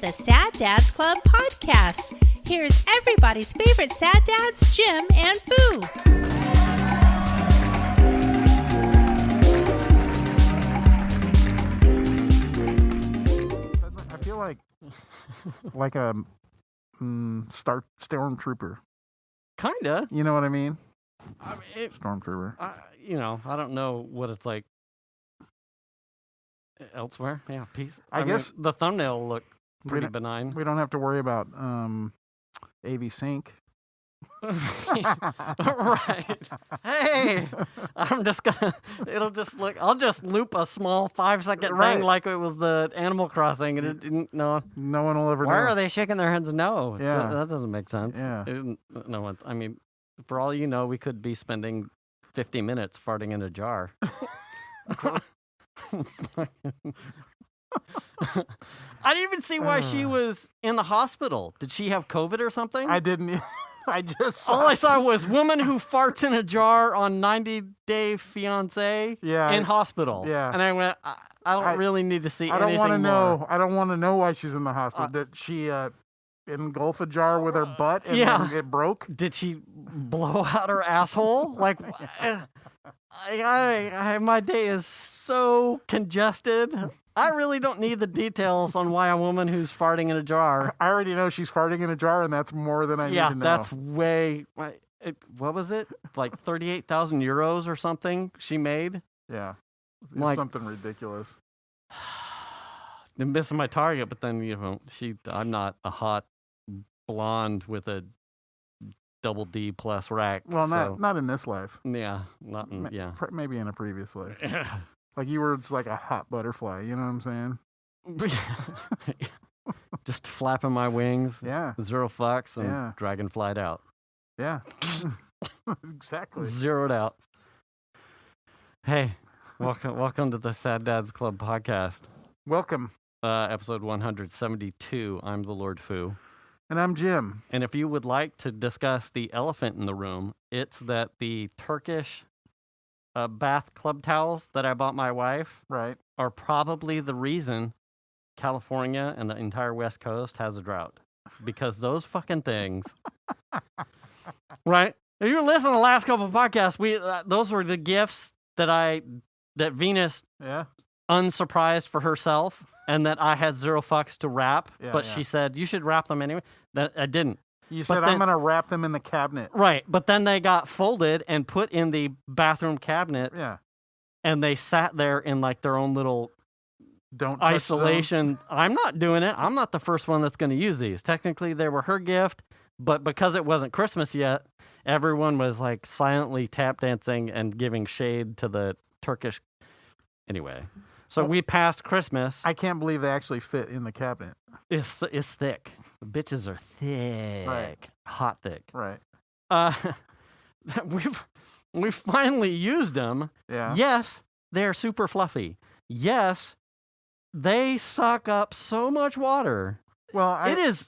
the Sad Dads Club podcast. Here's everybody's favorite sad dads, Jim and Foo. I feel like a stormtrooper. Kinda. You know what I mean? Stormtrooper. I don't know what it's like elsewhere. Yeah, peace. I guess the thumbnail looked pretty benign. We don't have to worry about AV sync. Right. Hey, I'll just loop a small 5-second thing like it was the Animal Crossing, and it didn't. No one will ever know. Why are they shaking their heads? No, yeah. that doesn't make sense. Yeah. No, I mean, for all you know, we could be spending 50 minutes farting in a jar. I didn't even see why she was in the hospital. Did she have COVID or something? I didn't. I just saw. All I saw was woman who farts in a jar on 90 Day Fiancé in hospital. Yeah. And I went, I don't really need to see anything more. I don't want to know why she's in the hospital. Did she engulf a jar with her butt and then it broke? Did she blow out her asshole? Like, my day is so congested. I really don't need the details on why a woman who's farting in a jar. I already know she's farting in a jar, and that's more than I need to know. Yeah, that's way... what was it? Like 38,000 euros or something she made? Yeah. Like, something ridiculous. I'm missing my target, but then, I'm not a hot blonde with a double D plus rack. Well, not in this life. Yeah. Maybe in a previous life. Like you were just like a hot butterfly, you know what I'm saying? Just flapping my wings. Yeah. Zero fucks and dragonflied out. Yeah. Exactly. Zeroed out. Hey, welcome to the Sad Dads Club podcast. Welcome. Episode 172. I'm the Lord Foo. And I'm Jim. And if you would like to discuss the elephant in the room, it's that the Turkish bath club towels that I bought my wife are probably the reason California and the entire West Coast has a drought. Because those fucking things, right? If you listen to the last couple of podcasts, those were the gifts that Venus unsurprised for herself, and that I had zero fucks to wrap. She said, you should wrap them anyway. That I didn't. You said, I'm going to wrap them in the cabinet. Right. But then they got folded and put in the bathroom cabinet. Yeah. And they sat there in like their own little isolation. I'm not doing it. I'm not the first one that's going to use these. Technically, they were her gift. But because it wasn't Christmas yet, everyone was like silently tap dancing and giving shade to the Turkish. Anyway. So we passed Christmas. I can't believe they actually fit in the cabinet. It's thick. The bitches are thick. Right. Hot thick. Right. We've finally used them. Yeah. Yes, they're super fluffy. Yes, they suck up so much water. Well, it is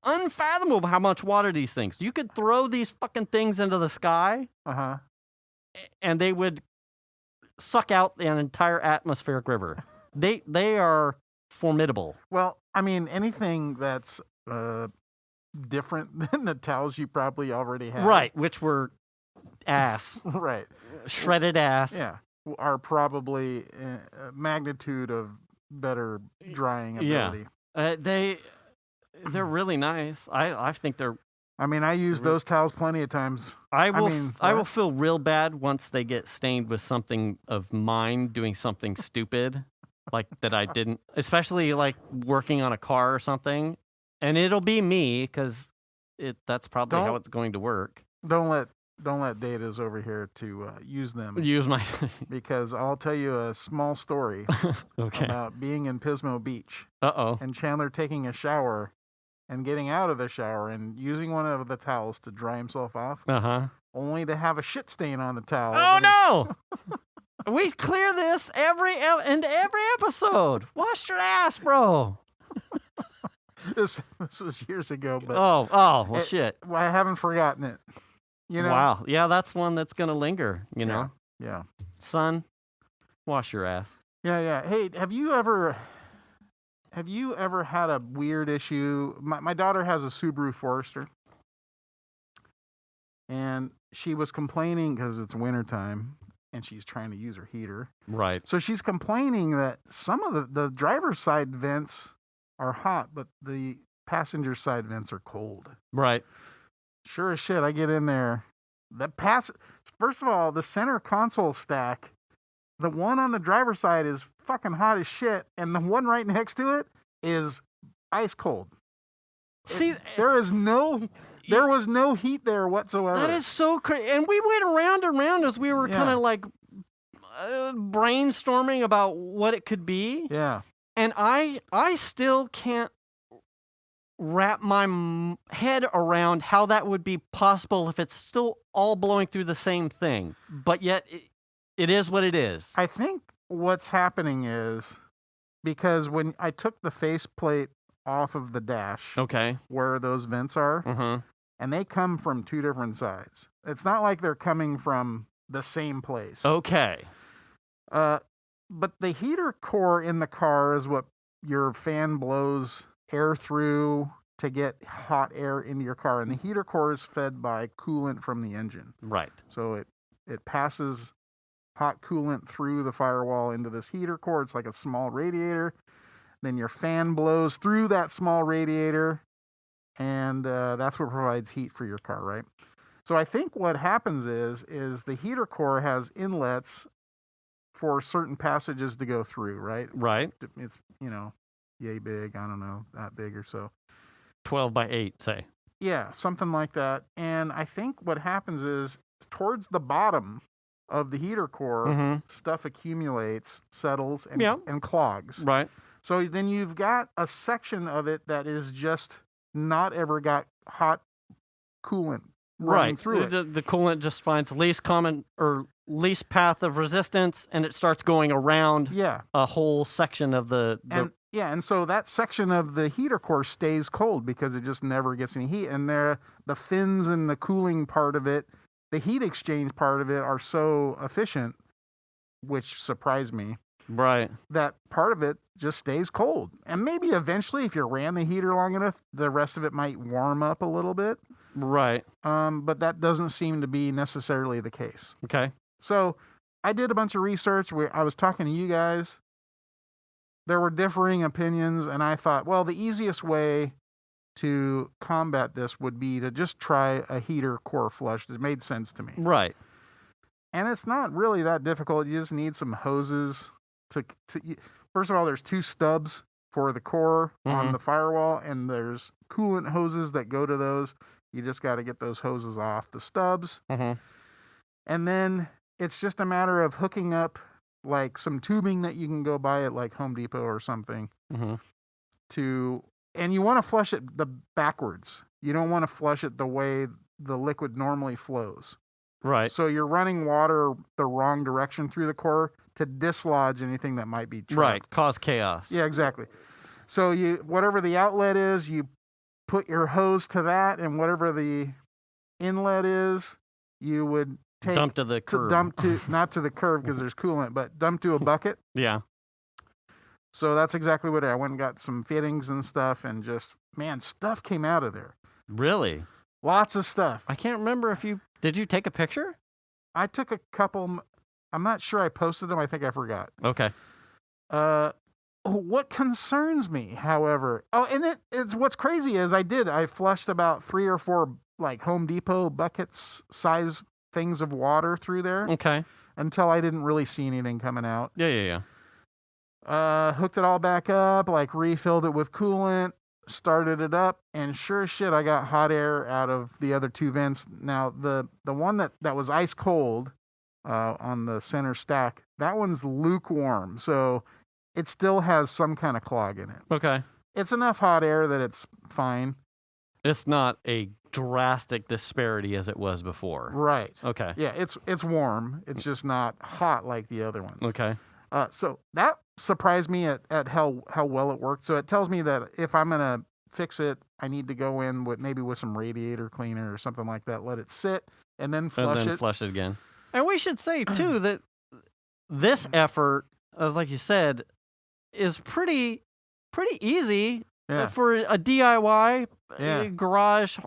unfathomable how much water these things. You could throw these fucking things into the sky. And they would suck out an entire atmospheric river. They are formidable. Well, I mean, anything that's different than the towels you probably already have. Right, which were ass. Right. Shredded ass. Yeah. Are probably a magnitude of better drying ability. Yeah. They're really nice. I think they're... I mean, I use those towels plenty of times. I will feel real bad once they get stained with something of mine doing something stupid, like that I didn't, especially like working on a car or something. And it'll be me because that's probably how it's going to work. Don't let Data's over here to use them. Use my because I'll tell you a small story about being in Pismo Beach. And Chandler taking a shower. And getting out of the shower and using one of the towels to dry himself off. Only to have a shit stain on the towel. Oh, no! We clear this every episode. Wash your ass, bro. This was years ago, but... well, shit. I haven't forgotten it. You know? Wow. Yeah, that's one that's going to linger, you know? Yeah. Son, wash your ass. Yeah. Hey, have you ever... have you ever had a weird issue? My daughter has a Subaru Forester, and she was complaining because it's wintertime and she's trying to use her heater. Right. So she's complaining that some of the driver's side vents are hot, but the passenger side vents are cold. Right. Sure as shit, I get in there. First of all, the center console stack, the one on the driver's side is fucking hot as shit, and the one right next to it is ice cold. See, there was no heat there whatsoever. That is so crazy. And we went around and around as we were kind of like brainstorming about what it could be. Yeah. And I still can't wrap my head around how that would be possible if it's still all blowing through the same thing. But yet, it is what it is. I think what's happening is because when I took the faceplate off of the dash, where those vents are, and they come from two different sides. It's not like they're coming from the same place. Okay. But the heater core in the car is what your fan blows air through to get hot air into your car, and the heater core is fed by coolant from the engine. Right. So it passes hot coolant through the firewall into this heater core. It's like a small radiator. Then your fan blows through that small radiator, and that's what provides heat for your car, right? So I think what happens is the heater core has inlets for certain passages to go through, right? Right. It's, yay big, I don't know, that big or so. 12 by 8, say. Yeah, something like that. And I think what happens is towards the bottom of the heater core, stuff accumulates, settles, and clogs. Right. So then you've got a section of it that is just not ever got hot coolant running through it. The coolant just finds least common or least path of resistance, and it starts going around a whole section of and so that section of the heater core stays cold because it just never gets any heat. And the fins and the cooling part of it, the heat exchange part of it are so efficient, which surprised me. Right. That part of it just stays cold. And maybe eventually, if you ran the heater long enough, the rest of it might warm up a little bit. Right. But that doesn't seem to be necessarily the case. Okay. So I did a bunch of research where I was talking to you guys. There were differing opinions, and I thought, well, the easiest way to combat this would be to just try a heater core flush. It made sense to me. Right. And it's not really that difficult. You just need some hoses first of all, there's two stubs for the core on the firewall, and there's coolant hoses that go to those. You just got to get those hoses off the stubs. And then it's just a matter of hooking up like some tubing that you can go buy at like Home Depot or something and you want to flush it backwards. You don't want to flush it the way the liquid normally flows. Right. So you're running water the wrong direction through the core to dislodge anything that might be trapped. Right. Cause chaos. Yeah, exactly. So whatever the outlet is, you put your hose to that, and whatever the inlet is, you would take dump to the curb. Not to the curb because there's coolant, but dump to a bucket. Yeah. So that's exactly what I went and got some fittings and stuff, and just, man, stuff came out of there. Really? Lots of stuff. I can't remember did you take a picture? I took a couple. I'm not sure I posted them. I think I forgot. Okay. What concerns me, however, and it's what's crazy is I flushed about 3 or 4 like Home Depot buckets size things of water through there. Okay. Until I didn't really see anything coming out. Yeah. Hooked it all back up, like refilled it with coolant, started it up, and sure as shit, I got hot air out of the other 2 vents. Now, the one that was ice cold on the center stack, that one's lukewarm, so it still has some kind of clog in it. Okay. It's enough hot air that it's fine. It's not a drastic disparity as it was before. Right. Okay. Yeah, it's warm. It's just not hot like the other ones. Okay. So that surprised me at how well it worked. So it tells me that if I'm going to fix it, I need to go in with some radiator cleaner or something like that, let it sit, and then flush it. Flush it again. And we should say, too, that this effort, like you said, is pretty pretty easy for a DIY garage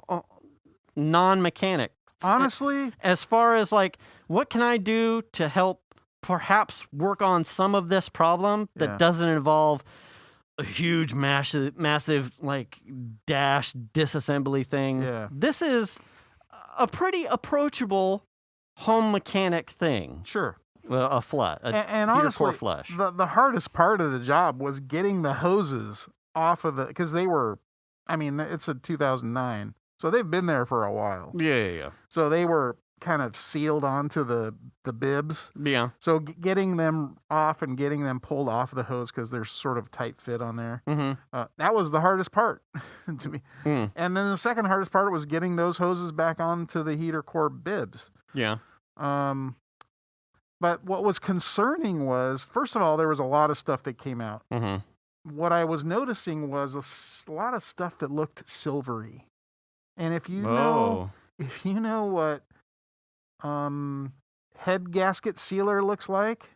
non-mechanic. Honestly, as far as like, what can I do to help perhaps work on some of this problem that doesn't involve a huge, massive like dash disassembly thing? Yeah. This is a pretty approachable home mechanic thing. Sure. A flush, and heater honestly, core flush. The hardest part of the job was getting the hoses off of because they were, I mean, it's a 2009, so they've been there for a while. Yeah. So they were kind of sealed onto the bibs. Yeah. So getting them off and getting them pulled off the hose because they're sort of tight fit on there. Mm-hmm. That was the hardest part to me. Mm. And then the second hardest part was getting those hoses back onto the heater core bibs. Yeah. But what was concerning was, first of all, there was a lot of stuff that came out. Mm-hmm. What I was noticing was a lot of stuff that looked silvery. And if you know what head gasket sealer looks like,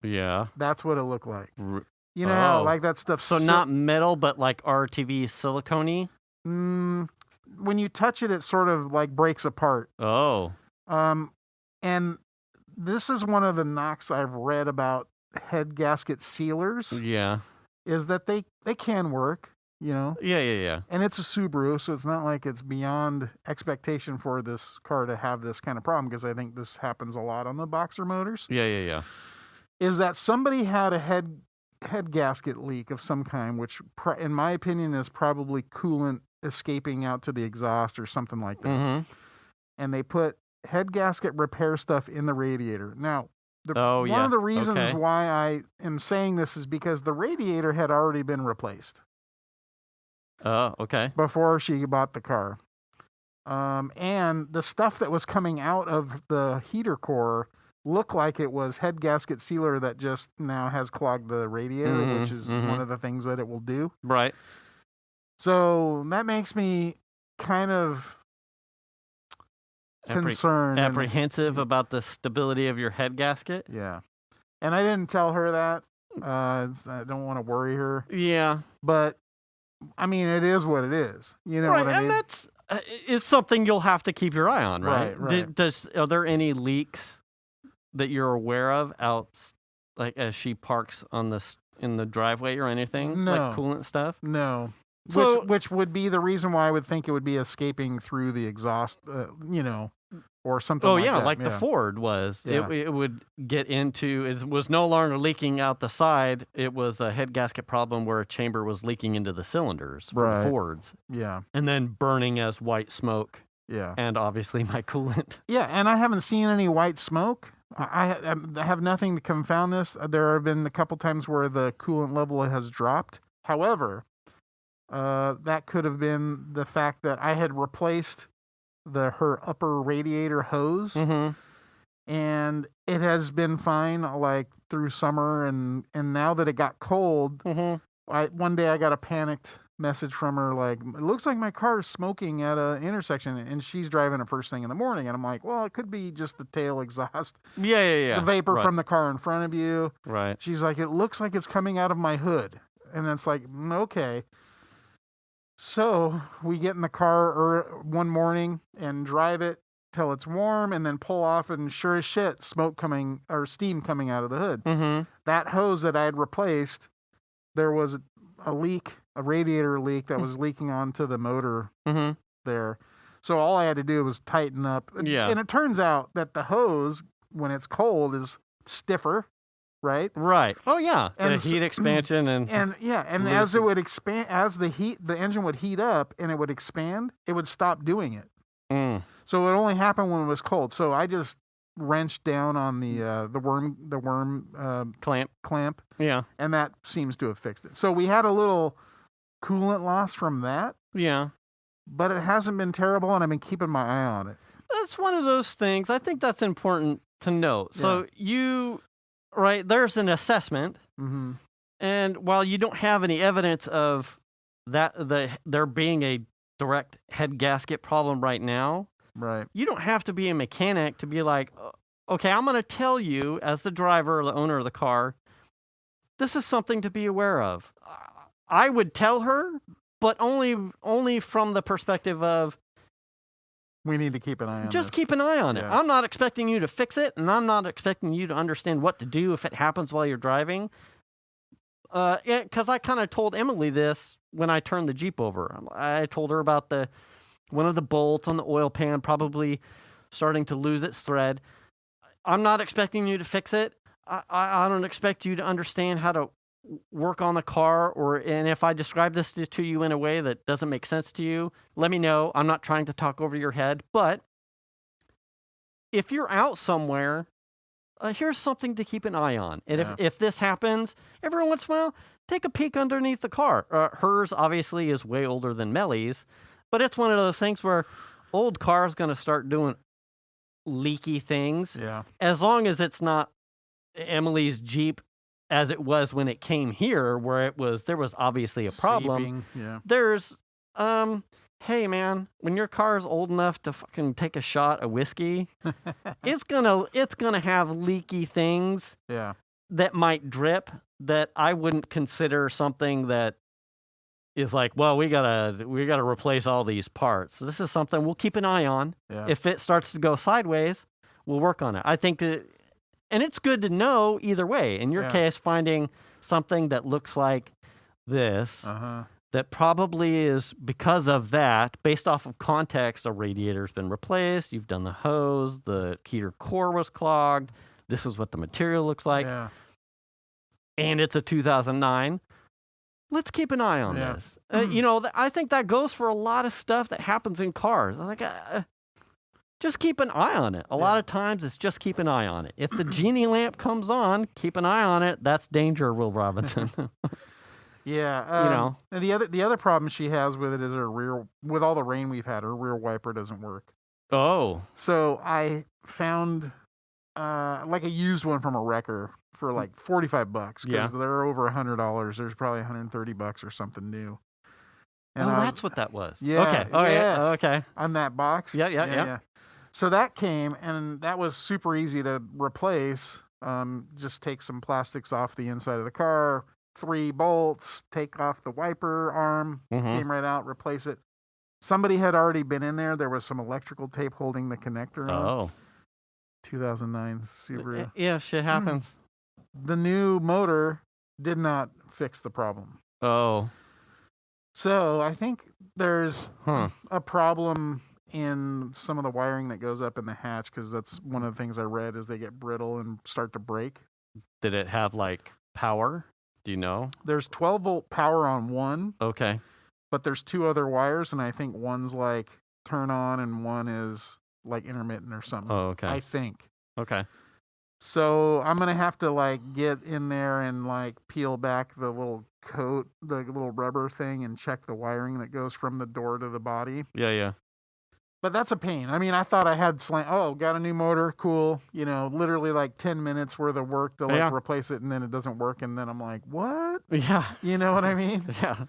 that's what it looked like. You know how like that stuff. So not metal, but like RTV silicone-y? When you touch it, it sort of like breaks apart. Oh. And this is one of the knocks I've read about head gasket sealers. Yeah. Is that they can work, you know? Yeah. And it's a Subaru, so it's not like it's beyond expectation for this car to have this kind of problem, because I think this happens a lot on the Boxer motors. Yeah. Is that somebody had a head gasket leak of some kind, which in my opinion is probably coolant escaping out to the exhaust or something like that. Mm-hmm. And they put head gasket repair stuff in the radiator. Now, one of the reasons why I am saying this is because the radiator had already been replaced. Oh, okay. Before she bought the car. And the stuff that was coming out of the heater core looked like it was head gasket sealer that just now has clogged the radiator, which is one of the things that it will do. Right. So that makes me kind of concerned. Apprehensive about the stability of your head gasket? Yeah. And I didn't tell her that. I don't want to worry her. Yeah. But, I mean, it is what it is. You know what I mean? And that's it's something you'll have to keep your eye on, right? Right. Are there any leaks that you're aware of out, like as she parks in the driveway or anything? No. Like coolant stuff? No. So, which would be the reason why I would think it would be escaping through the exhaust, or something like that. Like the Ford was. Yeah. It would get into, it was no longer leaking out the side. It was a head gasket problem where a chamber was leaking into the cylinders for the Fords. Yeah. And then burning as white smoke. Yeah. And obviously my coolant. Yeah, and I haven't seen any white smoke. I have nothing to confound this. There have been a couple times where the coolant level has dropped. However, that could have been the fact that I had replaced her upper radiator hose, and it has been fine like through summer, and now that it got cold, one day I got a panicked message from her like, it looks like my car is smoking at an intersection, and she's driving it first thing in the morning, and I'm like, well, it could be just the tail exhaust, the vapor from the car in front of you. Right. She's like, it looks like it's coming out of my hood, and it's like, okay. So we get in the car one morning and drive it till it's warm, and then pull off, and sure as shit, steam coming out of the hood. That hose that I had replaced, there was a leak, a radiator leak that was leaking onto the motor there. So all I had to do was tighten up. Yeah. And it turns out that the hose, when it's cold, is stiffer. Right. Oh yeah, and the heat expansion and as it would expand, as the engine would heat up and it would expand, it would stop doing it. So it only happened when it was cold. So I just wrenched down on the worm clamp. Yeah, and that seems to have fixed it. So we had a little coolant loss from that. Yeah, but it hasn't been terrible, and I've been keeping my eye on it. That's one of those things. I think that's important to note. So right, there's an assessment, and while you don't have any evidence of that there being a direct head gasket problem right now, right, you don't have to be a mechanic to be like, okay, I'm going to tell you as the driver or the owner of the car, this is something to be aware of. I would tell her, but only from the perspective of, we need to keep an eye on just this. keep an eye on it. Yeah. I'm not expecting you to fix it, and I'm not expecting you to understand what to do if it happens while you're driving. Because I kind of told Emily this when I turned the Jeep over. I told her about one of the bolts on the oil pan probably starting to lose its thread. I'm not expecting you to fix it. I don't expect you to understand how to work on the car, and if I describe this to you in a way that doesn't make sense to you, let me know. I'm not trying to talk over your head, but if you're out somewhere, here's something to keep an eye on. And if this happens, every once in a while, take a peek underneath the car. Hers obviously is way older than Melly's, but it's one of those things where old car's going to start doing leaky things. Yeah. As long as it's not Emily's Jeep as it was when it came here, where there was obviously a problem. Seeping, yeah. There's, hey man, when your car's old enough to fucking take a shot of whiskey, it's gonna have leaky things. Yeah. That might drip. That I wouldn't consider something that is like, well, we gotta replace all these parts. So this is something we'll keep an eye on. Yeah. If it starts to go sideways, we'll work on it. I think that. And it's good to know either way. In your case, finding something that looks like this, that probably is because of that, based off of context, a radiator's been replaced, you've done the hose, the heater core was clogged, this is what the material looks like, and it's a 2009. Let's keep an eye on this. I think that goes for a lot of stuff that happens in cars. I'm like, just keep an eye on it. A lot of times it's just keep an eye on it. If the genie lamp comes on, keep an eye on it. That's danger, Will Robinson. Yeah. The other problem she has with it is her rear, with all the rain we've had, her rear wiper doesn't work. Oh. So I found like a used one from a wrecker for like $45 because they're over $100. There's probably $130 or something new. And that's what that was. Yeah. Okay. Oh, yeah. Okay. On that box. Yeah. So that came, and that was super easy to replace. Just take some plastics off the inside of the car, 3 bolts, take off the wiper arm, came right out, replace it. Somebody had already been in there. There was some electrical tape holding the connector on. Oh. 2009 Subaru. Yeah, shit happens. The new motor did not fix the problem. Oh. So I think there's a problem in some of the wiring that goes up in the hatch, because that's one of the things I read is they get brittle and start to break. Did it have like power? Do you know? There's 12-volt power on one. Okay. But there's 2 other wires, and I think one's like turn on and one is like intermittent or something. Oh, okay. I think. Okay. So I'm going to have to like get in there and like peel back the little coat, the little rubber thing, and check the wiring that goes from the door to the body. Yeah. But that's a pain. I mean, I thought I had got a new motor, cool. Literally like 10 minutes worth of work to replace it, and then it doesn't work, and then I'm like, what? Yeah. You know what I mean? Yeah.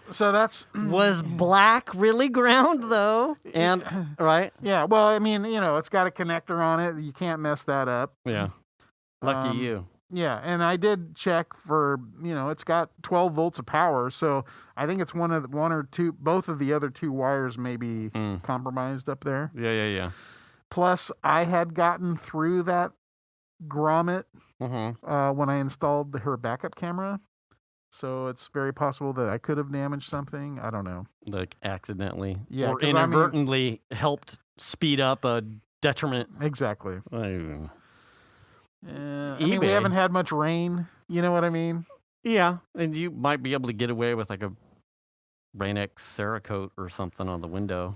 So that's... Was black really ground, though? And, right? Yeah, well, I mean, it's got a connector on it. You can't mess that up. Yeah. Lucky you. Yeah, and I did check for, it's got 12 volts of power, so I think it's one or two, both of the other 2 wires may be compromised up there. Yeah. Plus, I had gotten through that grommet when I installed her backup camera, so it's very possible that I could have damaged something. I don't know. Like accidentally. Yeah, or inadvertently helped speed up a detriment. Exactly. I mean, we haven't had much rain. You know what I mean? Yeah, and you might be able to get away with like a Rain-X Cerakote or something on the window.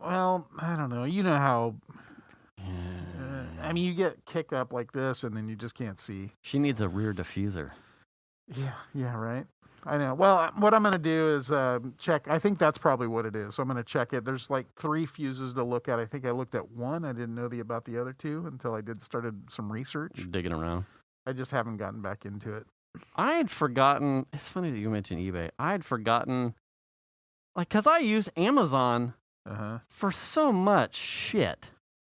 Well, I don't know. You know how... I mean, you get kicked up like this, and then you just can't see. She needs a rear diffuser. Yeah, right. I know. Well, what I'm going to do is check. I think that's probably what it is. So I'm going to check it. There's like 3 fuses to look at. I think I looked at 1. I didn't know about the other 2 until I started some research. You're digging around. I just haven't gotten back into it. I had forgotten. It's funny that you mentioned eBay. I had forgotten, like, because I use Amazon for so much shit.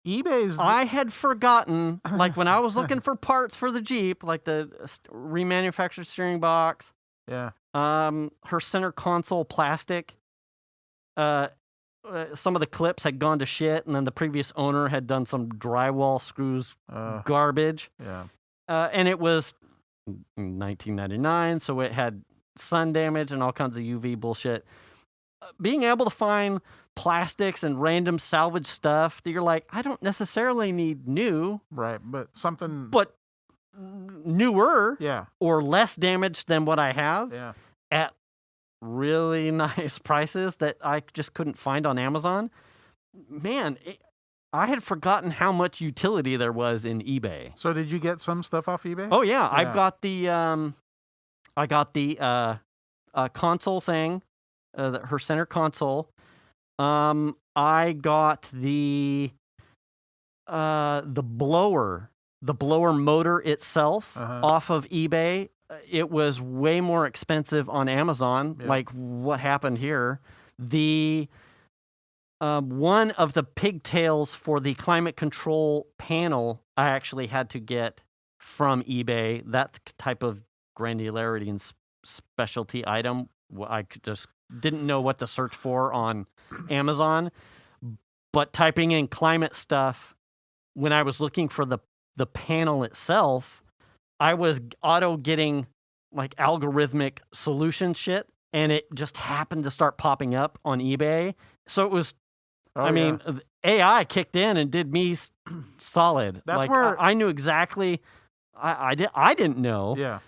I had forgotten, like, when I was looking for parts for the Jeep, like the remanufactured steering box. Yeah. Her center console plastic. Some of the clips had gone to shit, and then the previous owner had done some drywall screws garbage. Yeah. And it was 1999, so it had sun damage and all kinds of UV bullshit. Being able to find plastics and random salvage stuff that you're like, I don't necessarily need new. Right, but something... But newer. Yeah. Or less damaged than what I have. Yeah. At really nice prices that I just couldn't find on Amazon. Man, I had forgotten how much utility there was in eBay. So did you get some stuff off eBay? Oh yeah. I've got the console thing, her center console. I got the blower motor itself off of eBay. It was way more expensive on Amazon. Yeah. Like what happened here. The one of the pigtails for the climate control panel I actually had to get from eBay. That type of granularity and specialty item, I just didn't know what to search for on Amazon. But typing in climate stuff, when I was looking for the panel itself, I was auto getting like algorithmic solution shit, and it just happened to start popping up on eBay. So it was, AI kicked in and did me solid. That's like, where I knew exactly. I didn't know. Yeah.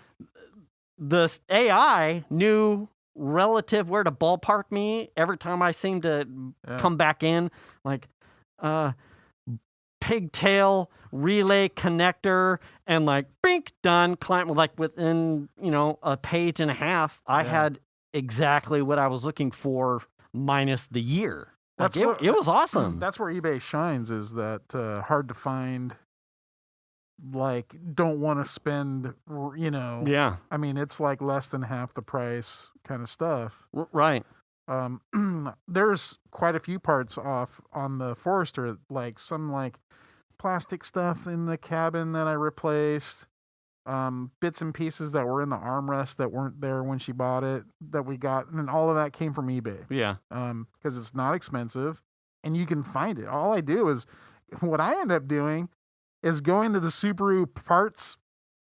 The AI knew relative where to ballpark me every time I seemed to come back in, like pigtail relay connector, and like bink, done. Like within a page and a half, I had exactly what I was looking for minus the year. Like it was awesome. That's where eBay shines, is that hard to find. Like, don't want to spend, Yeah. I mean, it's like less than half the price kind of stuff. Right. There's quite a few parts off on the Forester, like some like plastic stuff in the cabin that I replaced, bits and pieces that were in the armrest that weren't there when she bought it that we got, and all of that came from eBay. Yeah. Because it's not expensive and you can find it. All I do is, what I end up doing is going to the Subaru parts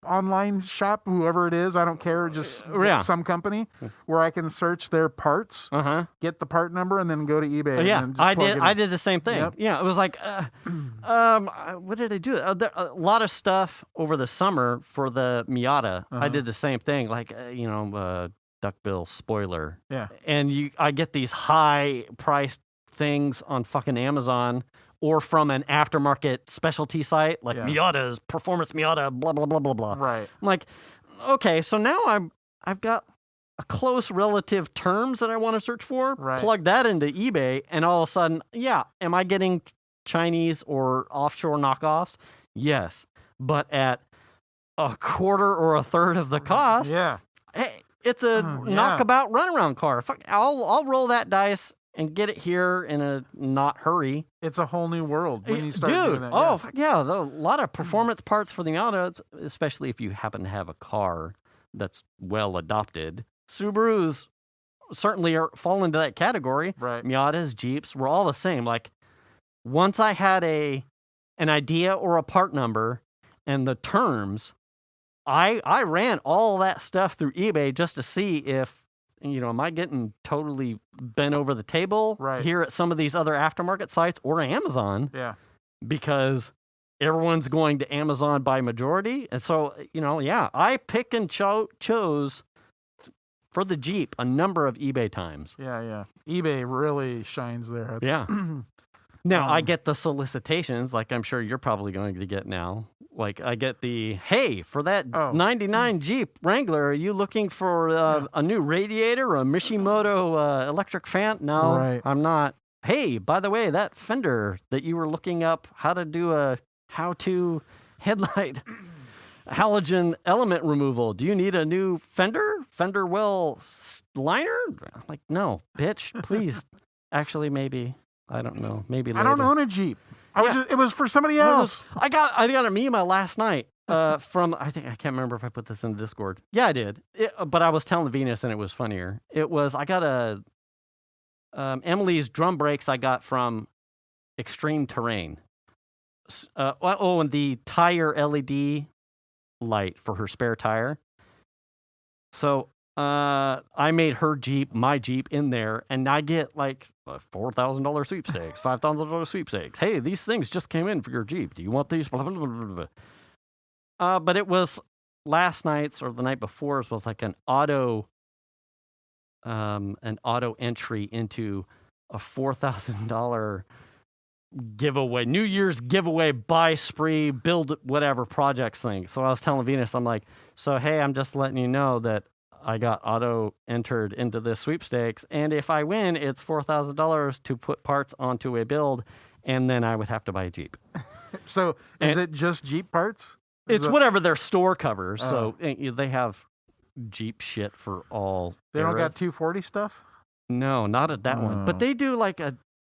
online shop, whoever it is, I don't care, just some company where I can search their parts, get the part number, and then go to eBay. And then I did the same thing. Yep. Yeah, it was like, what did I do? A lot of stuff over the summer for the Miata. I did the same thing, like duckbill spoiler. Yeah, and I get these high priced things on fucking Amazon. Or from an aftermarket specialty site, like Miata's, Performance Miata, blah, blah, blah, blah, blah. Right. I'm like, okay, so now I've got a close relative terms that I want to search for. Right. Plug that into eBay, and all of a sudden, am I getting Chinese or offshore knockoffs? Yes. But at a quarter or a third of the cost, hey, it's a knockabout runaround car. Fuck, I'll roll that dice and get it here in a not hurry. It's a whole new world when you start doing that. A lot of performance parts for the Miata, especially if you happen to have a car that's well adopted. Subarus certainly fall into that category. Right. Miatas, Jeeps, we're all the same. Like, once I had an idea or a part number and the terms, I ran all that stuff through eBay just to see if, am I getting totally bent over the table here at some of these other aftermarket sites or Amazon? Yeah. Because everyone's going to Amazon by majority. And so, I pick and chose for the Jeep a number of eBay times. Yeah. eBay really shines there. Yeah. Now, I get the solicitations, like I'm sure you're probably going to get now. Like, I get the, hey, for that 99 Jeep Wrangler, are you looking for a new radiator or a Mishimoto electric fan? No, I'm not. Hey, by the way, that fender that you were looking up how to do a how-to headlight halogen element removal, do you need a new fender well liner? I'm like, no, bitch, please. Actually, maybe. I don't know. Maybe later. I don't own a Jeep. It was for somebody else. I got a memo last night from I can't remember if I put this in the Discord. Yeah, I did. But I was telling Venus, and it was funnier. I got Emily's drum brakes I got from Extreme Terrain. And the tire LED light for her spare tire. So I made my Jeep in there, and I get like $4,000 sweepstakes, $5,000 sweepstakes. Hey, these things just came in for your Jeep. Do you want these? Blah, blah, blah, blah, blah. But it was last night's or the night before's was like an auto entry into a $4,000 giveaway, New Year's giveaway, buy spree, build whatever projects thing. So I was telling Venus, I'm like, so hey, I'm just letting you know that I got auto entered into this sweepstakes, and if I win, it's $4,000 to put parts onto a build, and then I would have to buy a Jeep. So is it just Jeep parts? It's whatever their store covers. So they have Jeep shit for all. They don't got 240 stuff? No, not at that one. But they do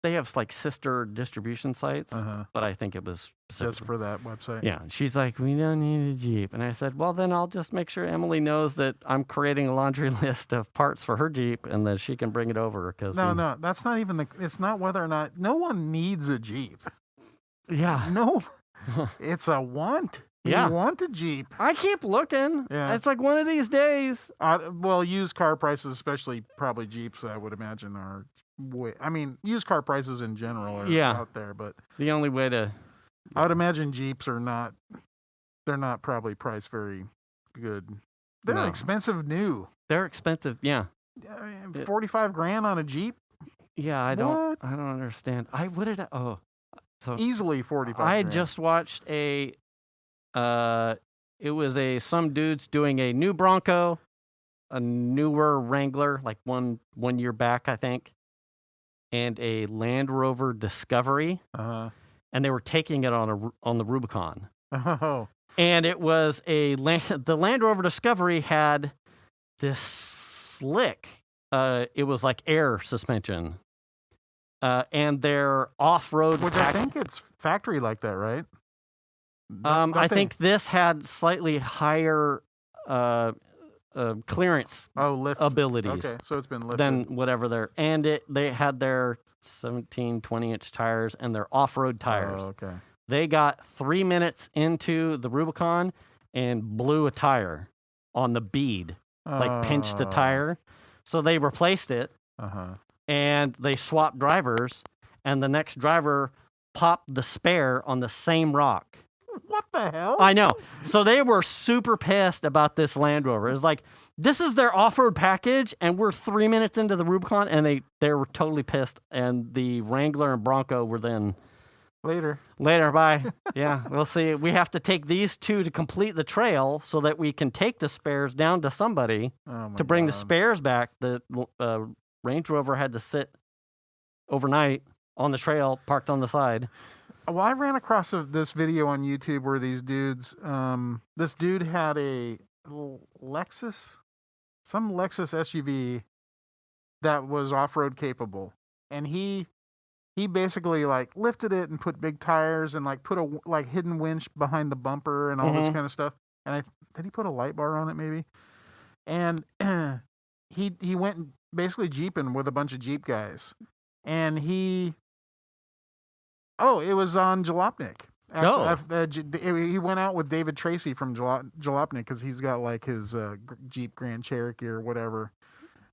they have like sister distribution sites, but I think it was just for that website. Yeah. She's like, we don't need a Jeep. And I said, well, then I'll just make sure Emily knows that I'm creating a laundry list of parts for her Jeep and that she can bring it over. No, that's not even it's not whether or not, no one needs a Jeep. Yeah. No, it's a want. You want a Jeep. I keep looking. Yeah. It's like one of these days. Well, used car prices, especially probably Jeeps, I would imagine are used car prices in general are out there, but the only way to, I would imagine Jeeps are they're not probably priced very good. They're expensive new. They're expensive, yeah. $45,000 on a Jeep? Yeah, I don't understand. Easily $45,000. I had just watched it was some dudes doing a new Bronco, a newer Wrangler, like one year back, I think, and a Land Rover Discovery, and they were taking it on the Rubicon. Oh, and it was the Land Rover Discovery had this slick. It was like air suspension, and their off-road. Which I think it's factory like that, right? I think this had slightly higher clearance lift abilities. Okay, so it's been lifted. Than whatever they had their 17, 20-inch tires and their off-road tires. Oh, okay. They got 3 minutes into the Rubicon and blew a tire on the bead, pinched a tire. So they replaced it, and they swapped drivers, and the next driver popped the spare on the same rock. What the hell? I know. So they were super pissed about this Land Rover. It's like, this is their off-road package, and we're 3 minutes into the Rubicon, and they were totally pissed. And the Wrangler and Bronco were then... Later, bye. Yeah, we'll see. We have to take these two to complete the trail so that we can take the spares down to somebody to bring the spares back. The Range Rover had to sit overnight on the trail, parked on the side. Well, I ran across this video on YouTube where these dudes, this dude had a Lexus, some Lexus SUV that was off-road capable, and he basically like lifted it and put big tires and like put a hidden winch behind the bumper and all this kind of stuff. And did he put a light bar on it maybe? And he went basically Jeeping with a bunch of Jeep guys, and it was on Jalopnik. Actually, he went out with David Tracy from Jalopnik because he's got like his Jeep Grand Cherokee or whatever,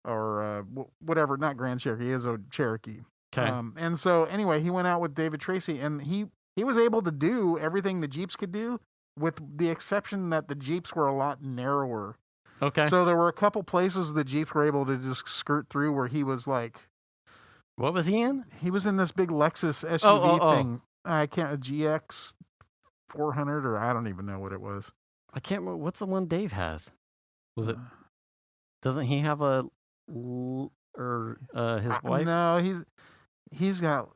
not Grand Cherokee, he has a Cherokee. Okay. And so anyway, he went out with David Tracy, and he was able to do everything the Jeeps could do, with the exception that the Jeeps were a lot narrower. Okay. So there were a couple places the Jeeps were able to just skirt through where he was like... What was he in? He was in this big Lexus SUV thing. A GX 400, or I don't even know what it was. I can't remember. What's the one Dave has? Was it? Doesn't he have his wife? No, he's got.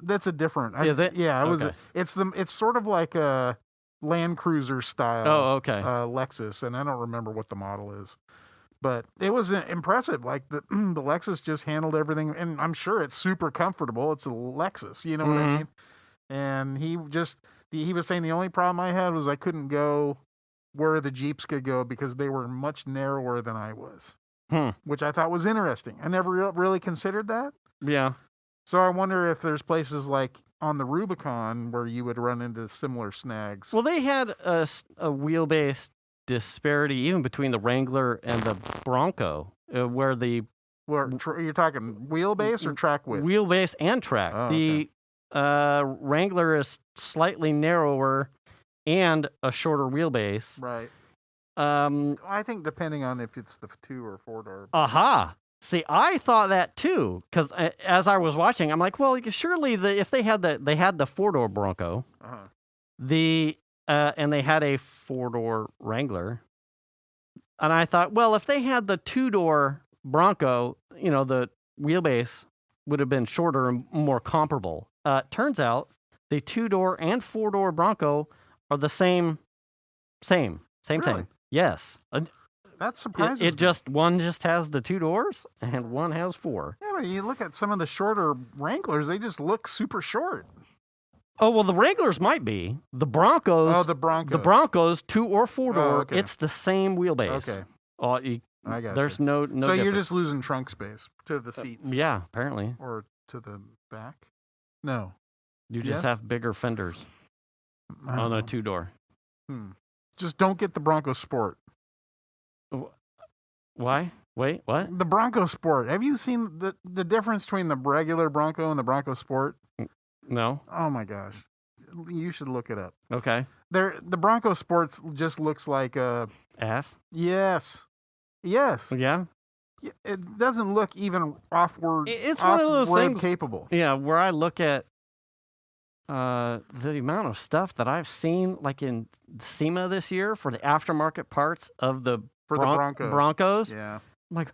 That's a different. Is it? Yeah, it was. It's sort of like a Land Cruiser style. Oh, okay. Lexus, and I don't remember what the model is. But it was impressive. Like the Lexus just handled everything, and I'm sure it's super comfortable. It's a Lexus, you know what I mean? And he just He was saying the only problem I had was I couldn't go where the Jeeps could go because they were much narrower than I was, which I thought was interesting. I never really considered that. Yeah. So I wonder if there's places like on the Rubicon where you would run into similar snags. Well, they had a wheelbase disparity even between the Wrangler and the Bronco, where the... you're talking wheelbase or track width? Wheelbase and track. Oh, the Wrangler is slightly narrower and a shorter wheelbase. Right. I think depending on if it's the 2 or 4-door. Aha. See, I thought that too, because as I was watching, I'm like, well, surely if they had the 4-door Bronco, and they had a 4-door Wrangler, and I thought, well, if they had the 2-door Bronco, the wheelbase would have been shorter and more comparable. Turns out the 2-door and 4-door Bronco are the same. Really? Yes. That surprises me. One just has the 2 doors and one has 4. Yeah, but you look at some of the shorter Wranglers, they just look super short. Oh, well, the Wranglers might be. The Broncos. Oh, the Broncos. The Broncos, 2 or 4-door, okay. It's the same wheelbase. Okay. I got There's you. no So difference. you're just losing trunk space to the seats. Yeah, apparently. Or to the back? No. You just have bigger fenders on a 2-door. Just don't get the Bronco Sport. Why? Wait, what? The Bronco Sport. Have you seen the difference between the regular Bronco and the Bronco Sport? No. Oh my gosh. You should look it up. Okay. The Bronco Sports just looks like a... Ass? Yes. Yeah? It doesn't look even It's one of those things capable. Yeah, where I look at the amount of stuff that I've seen, like in SEMA this year for the aftermarket parts of the Broncos. Yeah. I'm like,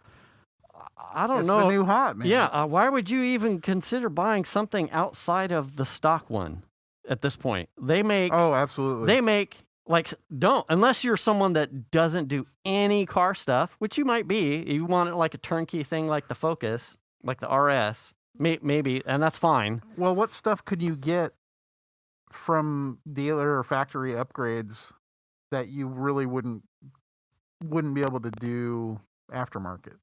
I don't know. It's the new hot, man. Yeah. Why would you even consider buying something outside of the stock one at this point? They make... Oh, absolutely. They make... unless you're someone that doesn't do any car stuff, which you might be. You want it like a turnkey thing like the Focus, like the RS, maybe, and that's fine. Well, what stuff could you get from dealer or factory upgrades that you really wouldn't be able to do aftermarket?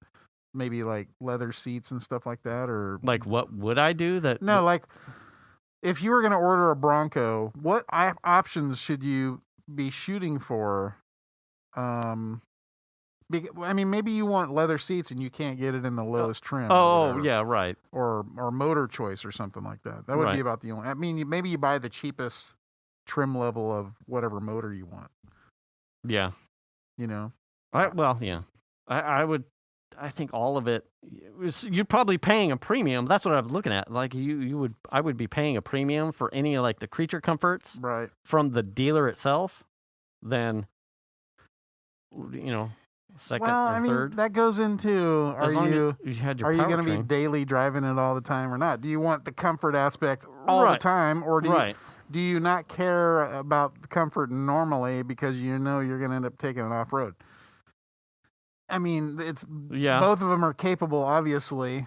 Maybe like leather seats and stuff like that, or like what would I do that? No, like if you were going to order a Bronco, what options should you be shooting for? Maybe you want leather seats and you can't get it in the lowest trim. Oh, yeah, right. Or motor choice or something like that. That would be about the only. Maybe you buy the cheapest trim level of whatever motor you want. Yeah. Yeah. I would. I think all of it. You're probably paying a premium. That's what I'm looking at. Like I would be paying a premium for any like the creature comforts, right, from the dealer itself. Then, second or third. That goes into are you going to be daily driving it all the time or not? Do you want the comfort aspect all the time, or do you not care about the comfort normally because you're going to end up taking it off road? It's both of them are capable, obviously.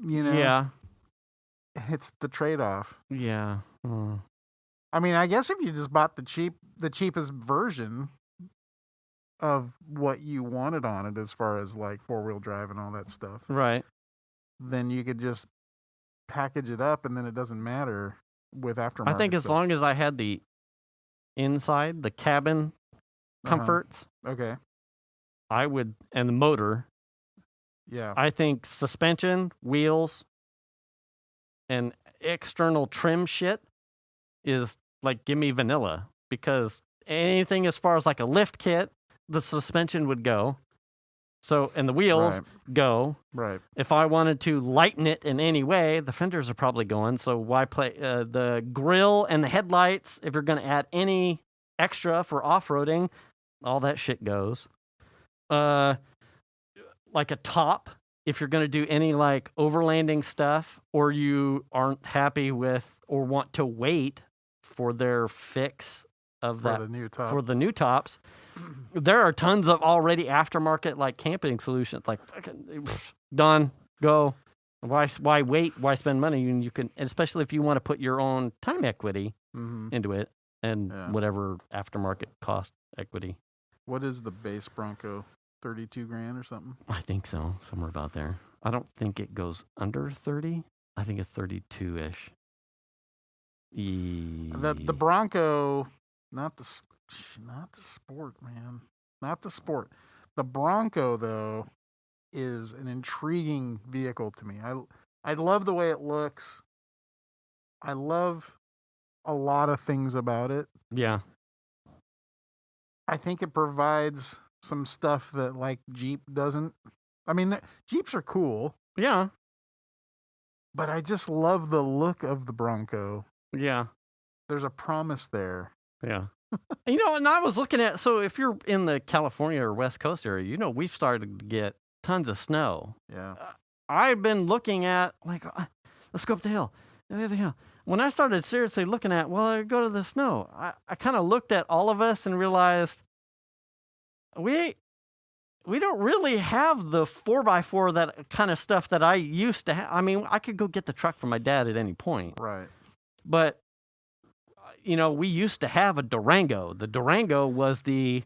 Yeah. It's the trade-off. Yeah. I guess if you just bought the cheapest version of what you wanted on it, as far as like 4-wheel drive and all that stuff, right? Then you could just package it up, and then it doesn't matter with aftermarket. I think as long as I had the inside, the cabin comforts, okay. I would, and the motor. Yeah. I think suspension, wheels, and external trim shit is like, give me vanilla, because anything as far as like a lift kit, the suspension would go. So, and the wheels go. Right. If I wanted to lighten it in any way, the fenders are probably going. So why play the grill and the headlights? If you're going to add any extra for off-roading, all that shit goes. Like a top, if you're going to do any like overlanding stuff, or you aren't happy with or want to wait for their fix of for the new tops, there are tons of already aftermarket like camping solutions. Like done, go. Why wait? Why spend money? You can, especially if you want to put your own time equity into it, and whatever aftermarket cost equity. What is the base Bronco? 32 grand or something? I think so, somewhere about there. I don't think it goes under 30. I think it's 32-ish. The Bronco, not the sport, man. Not the sport. The Bronco, though, is an intriguing vehicle to me. I love the way it looks. I love a lot of things about it. Yeah. I think it provides some stuff that, like, Jeep doesn't. I mean, Jeeps are cool. Yeah. But I just love the look of the Bronco. Yeah. There's a promise there. Yeah. And I was looking at, so if you're in the California or West Coast area, we've started to get tons of snow. Yeah. I've been looking at, like, let's go up the hill. When I started seriously looking at, I go to the snow, I kind of looked at all of us and realized we don't really have the 4x4, that kind of stuff that I used to have. I mean, I could go get the truck from my dad at any point. Right. But, we used to have a Durango. The Durango was we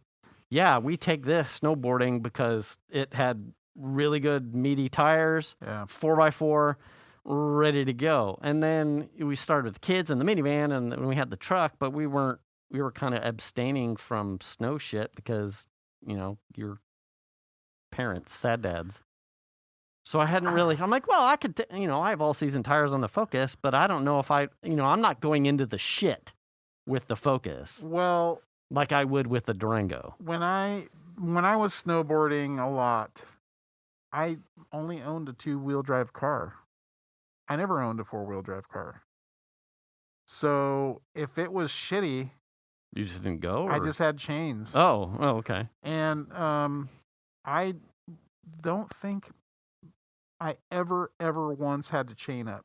take this snowboarding because it had really good meaty tires, 4x4, ready to go. And then we started with the kids and the minivan, and then we had the truck, but we were kind of abstaining from snow shit because, your parents, sad dads. So I hadn't really, I'm like, I could, I have all season tires on the Focus, but I don't know if I'm not going into the shit with the Focus. Well, like I would with the Durango. When I was snowboarding a lot, I only owned a 2-wheel drive car. I never owned a 4-wheel drive car. So if it was shitty, you just didn't go? Or? I just had chains. Oh, okay. And I don't think I ever once had to chain up.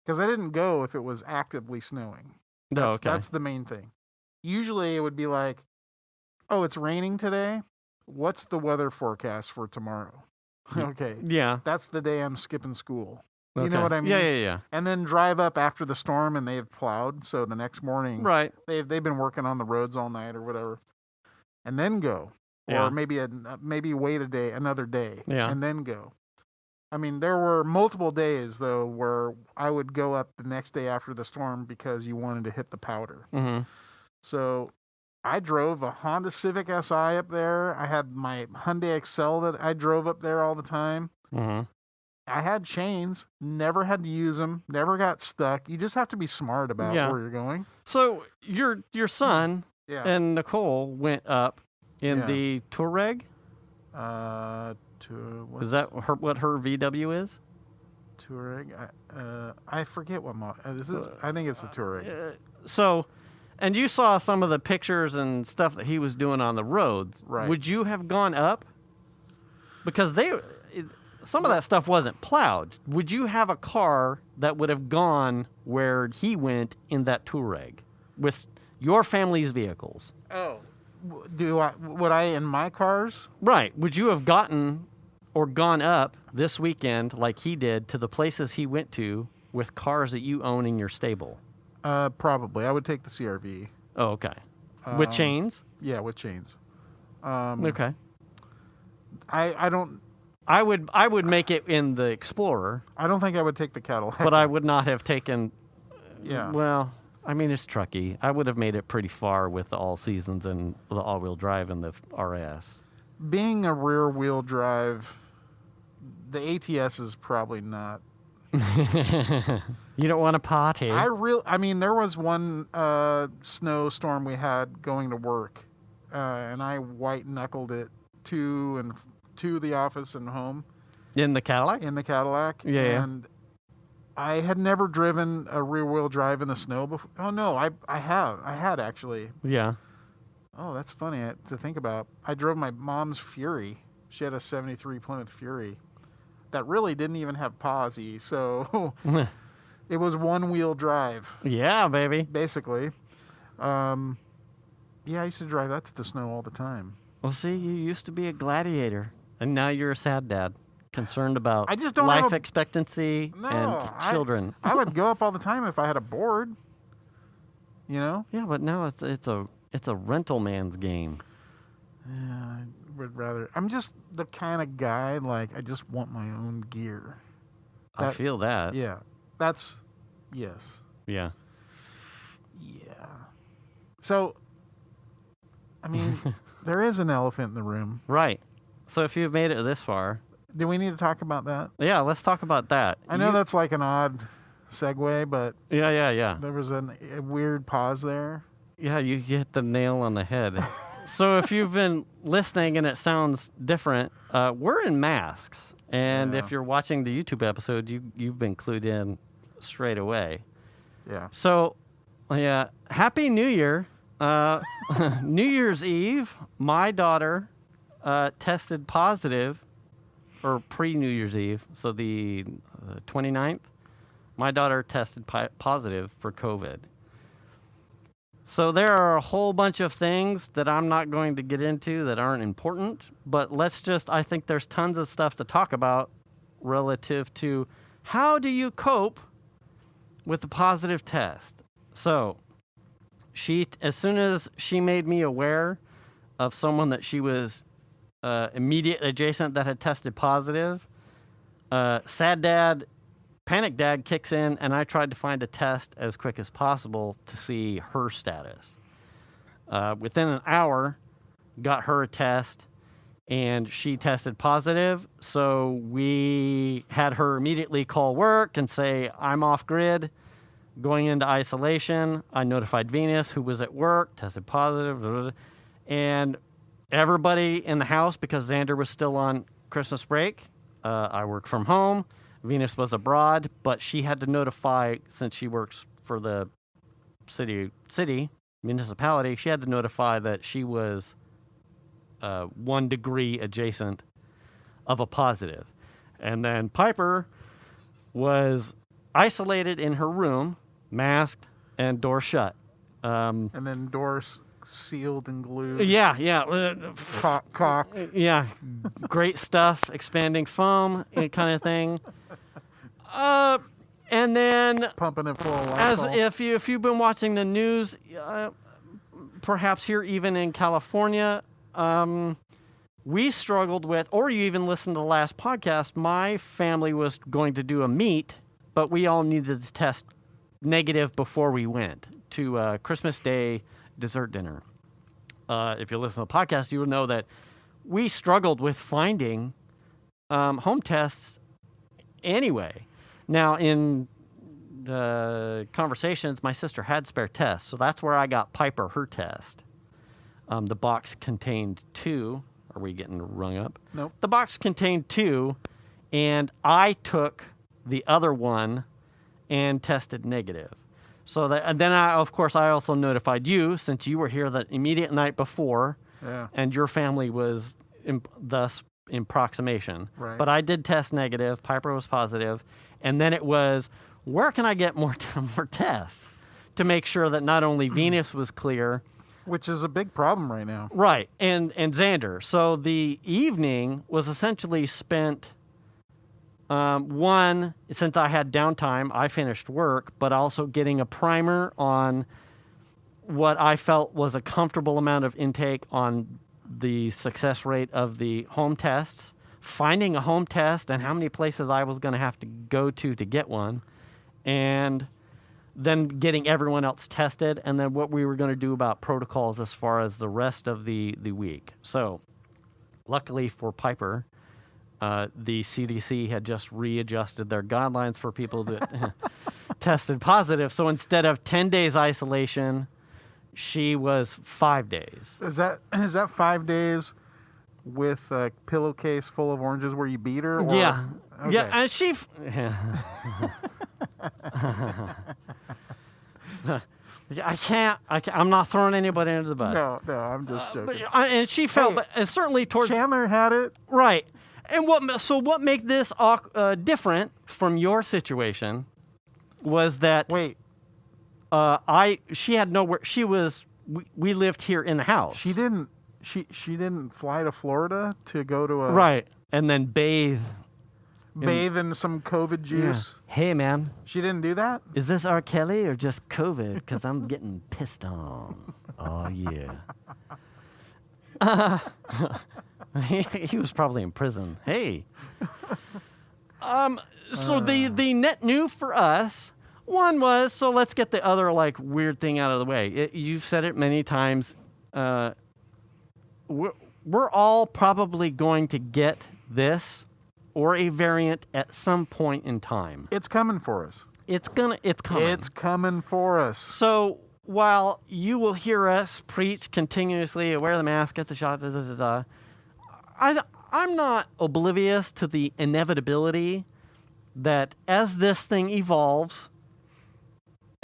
Because I didn't go if it was actively snowing. That's the main thing. Usually it would be like, oh, it's raining today? What's the weather forecast for tomorrow? Okay. Yeah. That's the day I'm skipping school. Okay. You know what I mean? Yeah. And then drive up after the storm and they've plowed. So the next morning, right, they've been working on the roads all night or whatever. And then go. Or maybe wait another day. Yeah. And then go. I mean, there were multiple days, though, where I would go up the next day after the storm because you wanted to hit the powder. Mm-hmm. So I drove a Honda Civic Si up there. I had my Hyundai Excel that I drove up there all the time. Mm-hmm. I had chains, never had to use them, never got stuck. You just have to be smart about where you're going. So your son and Nicole went up in the Touareg? Is that what her VW is? Touareg? I forget what model. I think it's the Touareg. And you saw some of the pictures and stuff that he was doing on the roads. Right. Would you have gone up? Because some of that stuff wasn't plowed. Would you have a car that would have gone where he went in that Touareg with your family's vehicles? Oh. Would I in my cars? Right. Would you have gotten or gone up this weekend like he did to the places he went to with cars that you own in your stable? Probably. I would take the CRV. Oh, okay. With chains? Yeah, with chains. Okay. I don't... I would make it in the Explorer. I don't think I would take the Cadillac. But I would not have taken... Yeah. Well, I mean, it's trucky. I would have made it pretty far with the all seasons and the all-wheel drive and the RS. Being a rear-wheel drive, the ATS is probably not... You don't want to party. I mean, there was one snowstorm we had going to work, and I white-knuckled it to the office and home. In the Cadillac? In the Cadillac. Yeah. And I had never driven a rear-wheel drive in the snow before. Oh, no, I have. I had, actually. Yeah. Oh, that's funny to think about. I drove my mom's Fury. She had a 73 Plymouth Fury that really didn't even have posi, so it was one-wheel drive. Yeah, baby. Basically. Yeah, I used to drive that to the snow all the time. Well, see, you used to be a gladiator, and now you're a sad dad, concerned about I just don't life expectancy and children. I would go up all the time if I had a board. You know? Yeah, but now it's a rental man's game. Yeah, I would rather. I'm just the kind of guy, like, I just want my own gear. I feel that. Yeah. That's, yes. Yeah. Yeah. So, I mean, there is an elephant in the room. Right. So if you've made it this far. Do we need to talk about that? Yeah, let's talk about that. I know that's like an odd segue, but... Yeah. There was a weird pause there. Yeah, you hit the nail on the head. So if you've been listening and it sounds different, we're in masks. And if you're watching the YouTube episode, you've been clued in straight away. Yeah. So, Happy New Year. New Year's Eve, my daughter tested positive, or pre-New Year's Eve, so the 29th, my daughter tested positive for COVID. So there are a whole bunch of things that I'm not going to get into that aren't important, but I think there's tons of stuff to talk about relative to how do you cope with a positive test. So as soon as she made me aware of someone that she was immediate adjacent that had tested positive, sad dad, panic dad kicks in, and I tried to find a test as quick as possible to see her status. Within an hour, got her a test, and she tested positive, so we had her immediately call work and say, I'm off grid, going into isolation. I notified Venus, who was at work, tested positive, blah, blah, blah. And everybody in the house, because Xander was still on Christmas break, I work from home. Venus was abroad, but she had to notify, since she works for the city municipality, she had to notify that she was 1 degree adjacent of a positive. And then Piper was isolated in her room, masked, and door shut. And then doors sealed and glued. Yeah. Caulked. Yeah. Great stuff. Expanding foam, kind of thing. And then, pumping it full of as Lysol. if you've been watching the news, perhaps here even in California, we struggled with, or you even listened to the last podcast, my family was going to do a meet, but we all needed to test negative before we went to Christmas Day dessert dinner. If you listen to the podcast, you will know that we struggled with finding home tests anyway. Now, in the conversations, my sister had spare tests, so that's where I got Piper her test. The box contained 2. Are we getting rung up? Nope. The box contained 2, and I took the other one and tested negative. So and then I also notified you, since you were here the immediate night before, and your family was thus in proximation. Right. But I did test negative. Piper was positive, and then it was, where can I get more tests to make sure that not only Venus was clear, which is a big problem right now. Right, and Xander. So the evening was essentially spent. One, since I had downtime, I finished work, but also getting a primer on what I felt was a comfortable amount of intake on the success rate of the home tests, finding a home test and how many places I was going to have to go to get one, and then getting everyone else tested, and then what we were going to do about protocols as far as the rest of the week. So luckily for Piper, the CDC had just readjusted their guidelines for people that tested positive. So instead of 10 days isolation, she was 5 days. Is that 5 days with a pillowcase full of oranges where you beat her? Or? Yeah. Okay. Yeah, and she... I'm not throwing anybody under the bus. No, I'm just joking. And she felt, and certainly towards... Chandler had it. Right. And what made this different from your situation was that... Wait. She had nowhere... We lived here in the house. She didn't fly to Florida to go to a... Right. And then bathe bathe in some COVID juice. Yeah. Hey, man. She didn't do that? Is this R. Kelly or just COVID? Because I'm getting pissed on. Oh, yeah. He was probably in prison. Hey. So the net new for us, one was, so let's get the other like weird thing out of the way. You've said it many times. We're all probably going to get this or a variant at some point in time. It's coming for us. It's coming. It's coming for us. So while you will hear us preach continuously, wear the mask, get the shot, I'm not oblivious to the inevitability that as this thing evolves,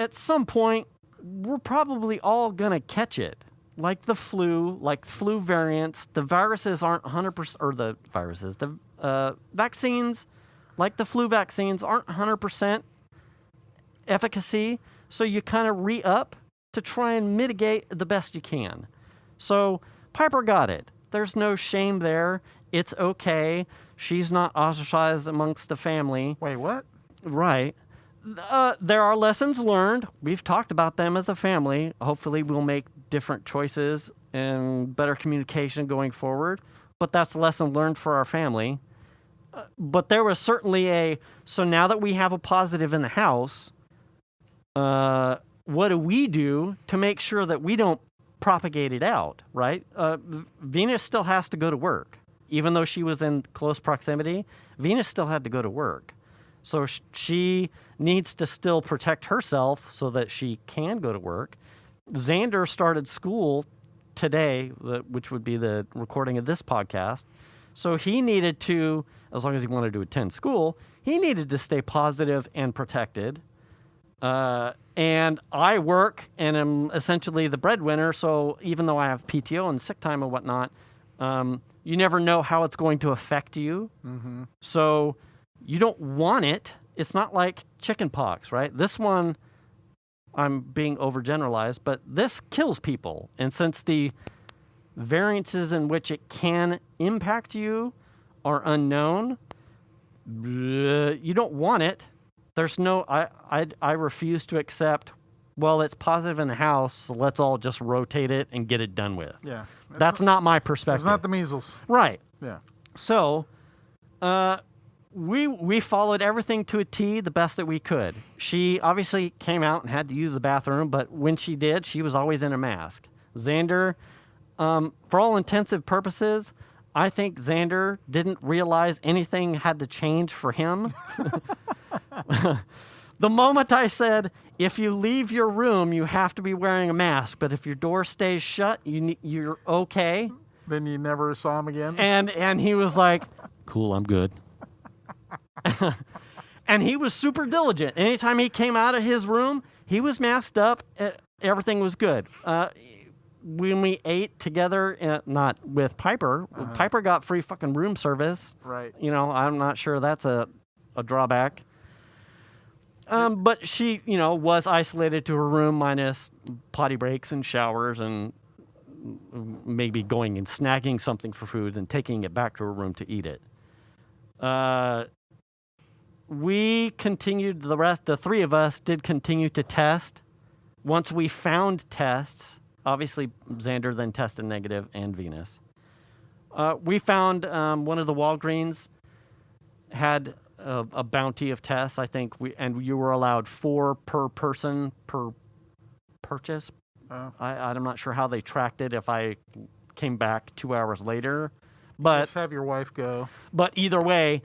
at some point, we're probably all going to catch it. Like the flu, like flu variants, the viruses aren't 100%, or the viruses, the vaccines, like the flu vaccines, aren't 100% efficacy. So you kind of re-up to try and mitigate the best you can. So Piper got it. There's no shame there. It's okay. She's not ostracized amongst the family. Wait, what? Right. There are lessons learned. We've talked about them as a family. Hopefully we'll make different choices and better communication going forward. But that's a lesson learned for our family. But there was certainly so now that we have a positive in the house, what do we do to make sure that we don't propagate it out, right? Venus still has to go to work. Even though she was in close proximity, Venus still had to go to work. So she needs to still protect herself so that she can go to work. Xander started school today, which would be the recording of this podcast. So he needed to, as long as he wanted to attend school, he needed to stay positive and protected. And I work and am essentially the breadwinner. So even though I have PTO and sick time and whatnot, you never know how it's going to affect you. Mm-hmm. So you don't want it. It's not like chicken pox, right? This one, I'm being overgeneralized, but this kills people. And since the variances in which it can impact you are unknown, you don't want it. There's no, I refuse to accept, well, it's positive in the house, so let's all just rotate it and get it done with. Yeah. That's not my perspective. It's not the measles. Right. Yeah. So, we followed everything to a T the best that we could. She obviously came out and had to use the bathroom, but when she did, she was always in a mask. Xander, for all intensive purposes, I think Xander didn't realize anything had to change for him. The moment I said, if you leave your room, you have to be wearing a mask, but if your door stays shut, you're okay. Then you never saw him again? And he was like, cool, I'm good. And he was super diligent. Anytime he came out of his room, he was masked up. Everything was good. When we ate together, not with Piper, Piper got free fucking room service. Right. You know, I'm not sure that's a drawback. But she, was isolated to her room minus potty breaks and showers and maybe going and snagging something for foods and taking it back to her room to eat it. We continued, the three of us did continue to test. Once we found tests, obviously Xander then tested negative and Venus. We found one of the Walgreens had a bounty of tests, I think, and you were allowed 4 per person per purchase. I'm not sure how they tracked it if I came back 2 hours later. But just have your wife go. But either way,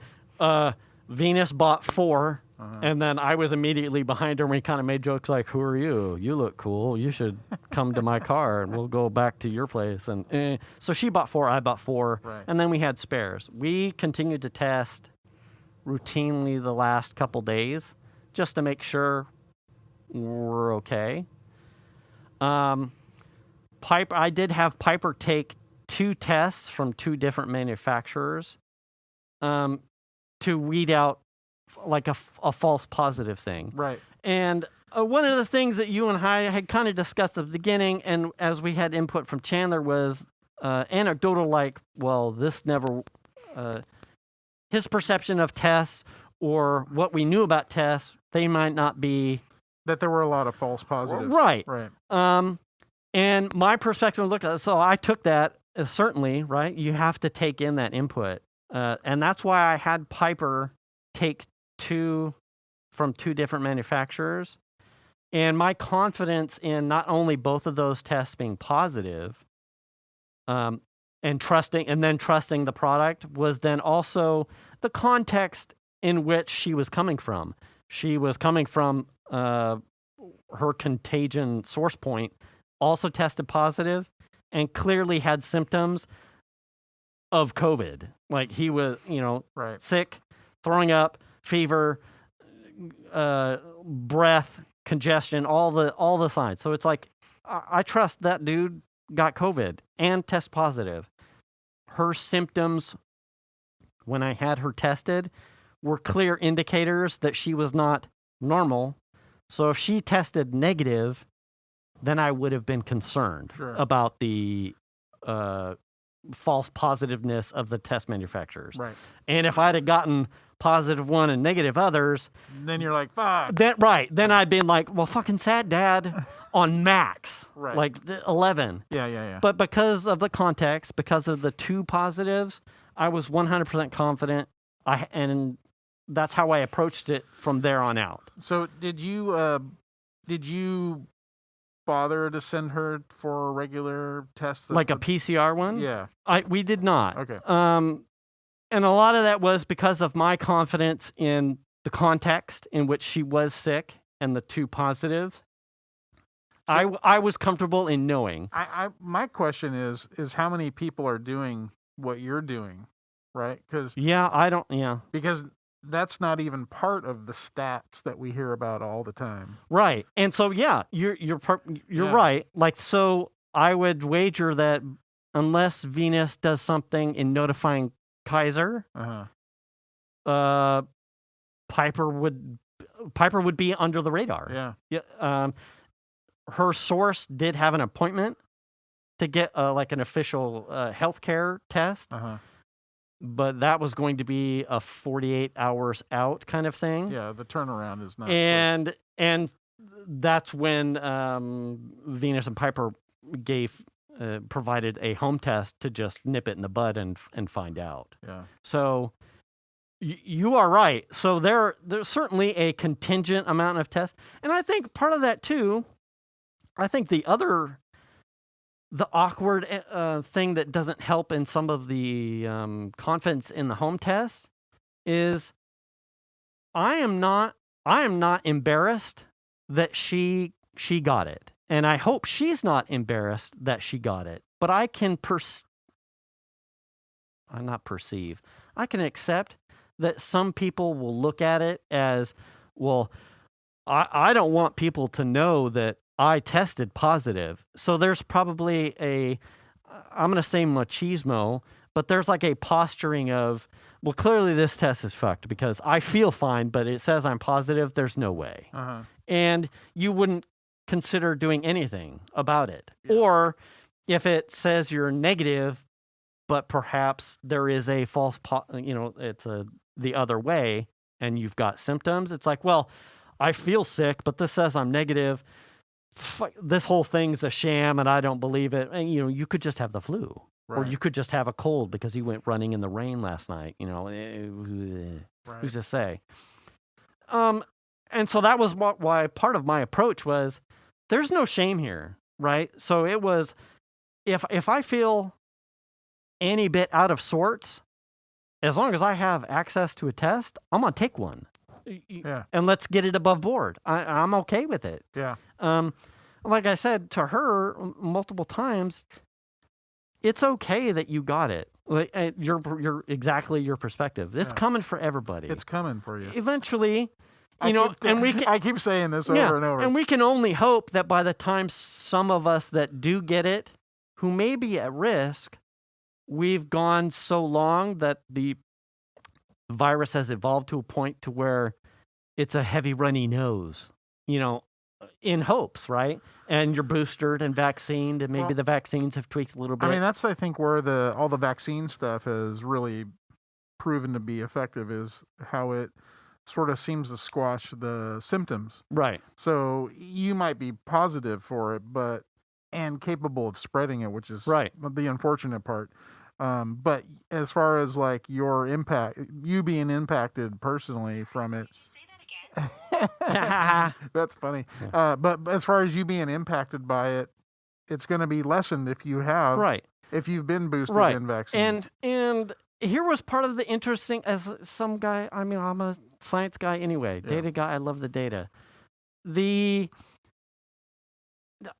Venus bought 4, and then I was immediately behind her, and we kind of made jokes like, who are you? You look cool. You should come to my car, and we'll go back to your place. And so she bought 4, I bought 4, right. And then we had spares. We continued to test routinely the last couple days just to make sure we're okay. I did have Piper take 2 tests from 2 different manufacturers to weed out like a false positive thing. Right. And one of the things that you and I had kind of discussed at the beginning, and as we had input from Chandler, was anecdotal, like, well, this never his perception of tests or what we knew about tests, they might not be... That there were a lot of false positives. Right. Right. And my perspective looked at it, so I took that as certainly, right? You have to take in that input. And that's why I had Piper take 2 from 2 different manufacturers. And my confidence in not only both of those tests being positive, and then trusting the product was then also the context in which she was coming from. She was coming from her contagion source point, also tested positive, and clearly had symptoms of COVID. Like he was, sick, throwing up, fever, breath, congestion, all the signs. So it's like, I trust that dude got COVID and test positive. Her symptoms, when I had her tested, were clear indicators that she was not normal. So if she tested negative, then I would have been concerned about the false positiveness of the test manufacturers. Right. And if I'd have gotten positive one and negative others, then you're like, fuck. Then I'd been like, well, fucking sad dad on max, right. like 11. Yeah. But because of the context, because of the 2 positives, I was 100% confident. And that's how I approached it from there on out. So did you bother to send her for a regular test? Like a PCR one? Yeah. We did not. Okay. And a lot of that was because of my confidence in the context in which she was sick and the 2 positive. So, I was comfortable in knowing. My question is how many people are doing what you're doing, right? Because because that's not even part of the stats that we hear about all the time. Right. And so, you're right. Like, so I would wager that unless Venus does something in notifying Kaiser, Piper would be under the radar. Yeah. Her source did have an appointment to get like an official healthcare test. But that was going to be a 48 hours out kind of thing. Yeah, the turnaround is not. And that's when Venus and Piper provided a home test to just nip it in the bud and find out. Yeah. So you are right. So there's certainly a contingent amount of tests, and I think part of that too. I think the awkward thing that doesn't help in some of the confidence in the home test is I am not embarrassed that she got it. And I hope she's not embarrassed that she got it. But I can I can accept that some people will look at it as, well, I don't want people to know that I tested positive. So there's probably I'm going to say machismo, but there's like a posturing of, well, clearly this test is fucked because I feel fine, but it says I'm positive. There's no way. And you wouldn't consider doing anything about it. Yeah. Or if it says you're negative, but perhaps there is a false, it's the other way and you've got symptoms. It's like, well, I feel sick, but this says I'm negative. This whole thing's a sham and I don't believe it. And, you could just have the flu. Right. Or you could just have a cold because you went running in the rain last night. Who's to say? And so that was why part of my approach was there's no shame here, right? So it was, if I feel any bit out of sorts, as long as I have access to a test, I'm going to take one. Yeah. And let's get it above board. I'm okay with it. Yeah. Like I said to her multiple times, it's okay that you got it. Like you're exactly your perspective. It's coming for everybody. It's coming for you. Eventually, I keep saying this over and over. And we can only hope that by the time some of us that do get it, who may be at risk, we've gone so long that the virus has evolved to a point to where it's a heavy runny nose, in hopes, right? And you're boosted and vaccinated, and maybe the vaccines have tweaked a little bit. I mean, that's, I think, where all the vaccine stuff has really proven to be effective is how it sort of seems to squash the symptoms. Right. So you might be positive for it, and capable of spreading it, which is the unfortunate part. But as far as like your impact, you being impacted personally from it. Did you say that again? That's funny. But as far as you being impacted by it, it's going to be lessened if you have, if you've been boosted in vaccines. And here was part of the interesting, as some guy, I mean, I'm a science guy anyway, data guy, I love the data.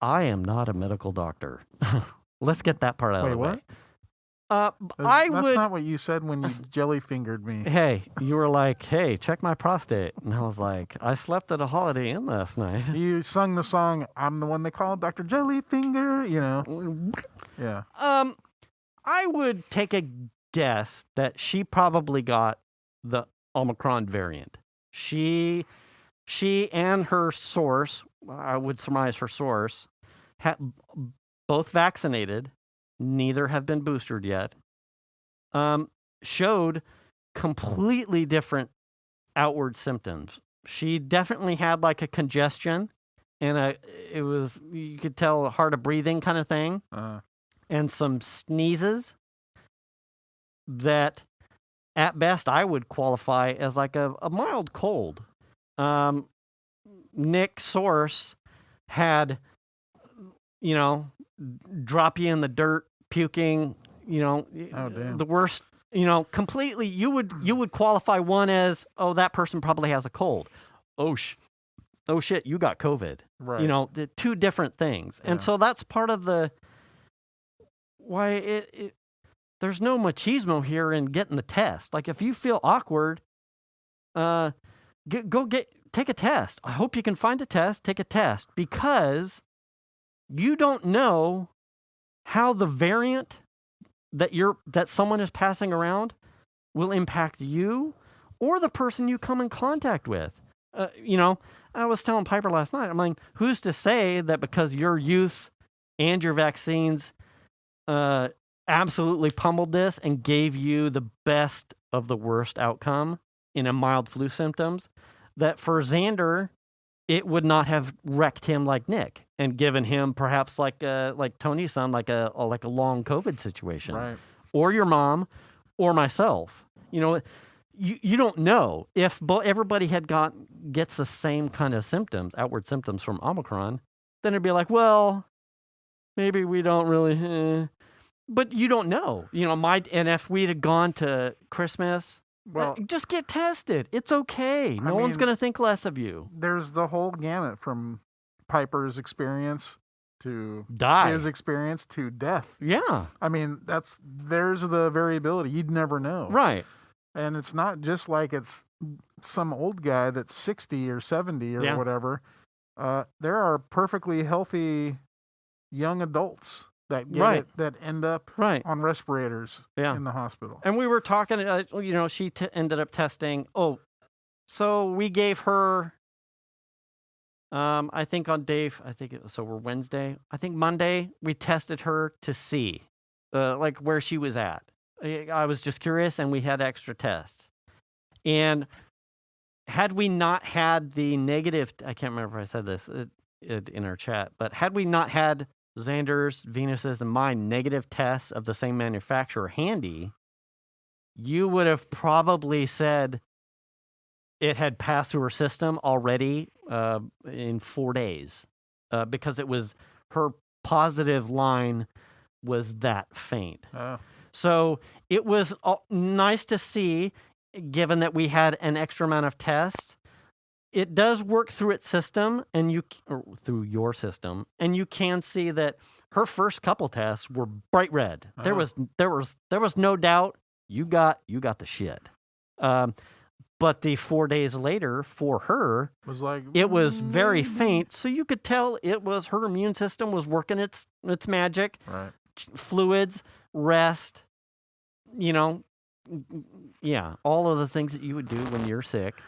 I am not a medical doctor. Let's get that part out of the way. That's not what you said when you jelly fingered me. Hey, you were like, hey, check my prostate. And I was like, I slept at a Holiday Inn last night. You sung the song, I'm the one they call Dr. Jellyfinger, you know. Yeah. I would take a guess that she probably got the Omicron variant. She and her source, I would surmise her source, both vaccinated, neither have been boosted yet, showed completely different outward symptoms. She definitely had like a congestion and it was, you could tell, hard of breathing kind of thing, and some sneezes that at best I would qualify as like a mild cold. Nick Source had, drop you in the dirt, puking, the worst, completely. You would qualify one as, oh, that person probably has a cold. Oh shit, you got COVID. Right. The two different things. Yeah. And so that's part of why there's no machismo here in getting the test. Like if you feel awkward, take a test. I hope you can find a test, take a test, because you don't know how the variant that someone is passing around will impact you or the person you come in contact with. I was telling Piper last night, I'm like, who's to say that because your youth and your vaccines absolutely pummeled this and gave you the best of the worst outcome in a mild flu symptoms, that for Xander, it would not have wrecked him like Nick and given him perhaps like Tony's son, like a long COVID situation, right? Or your mom, or myself. You don't know if everybody gets the same kind of symptoms, outward symptoms from Omicron. Then it'd be like, well, maybe we don't really, but you don't know. And if we'd have gone to Christmas. Well, just get tested. It's okay. No one's going to think less of you. There's the whole gamut from Piper's experience to his experience to death. Yeah. I mean, there's the variability. You'd never know. Right. And it's not just like it's some old guy that's 60 or 70 or whatever. There are perfectly healthy young adults that get it, that end up on respirators in the hospital. And we were talking, she ended up testing. Oh, so we gave her, I think on Dave, so we're Wednesday. I think Monday we tested her to see like where she was at. I was just curious, and we had extra tests. And had we not had the negative, I can't remember if I said this in our chat, but had we not had Xander's, Venus's, and mine negative tests of the same manufacturer handy, you would have probably said it had passed through her system already in 4 days because it was her positive line was that faint. So it was nice to see, given that we had an extra amount of tests. It does work through its system through your system, and you can see that her first couple tests were bright red. There was no doubt you got the shit. But the 4 days later for her it was very faint, so you could tell it was her immune system was working its magic. Right. Fluids, rest, all of the things that you would do when you're sick.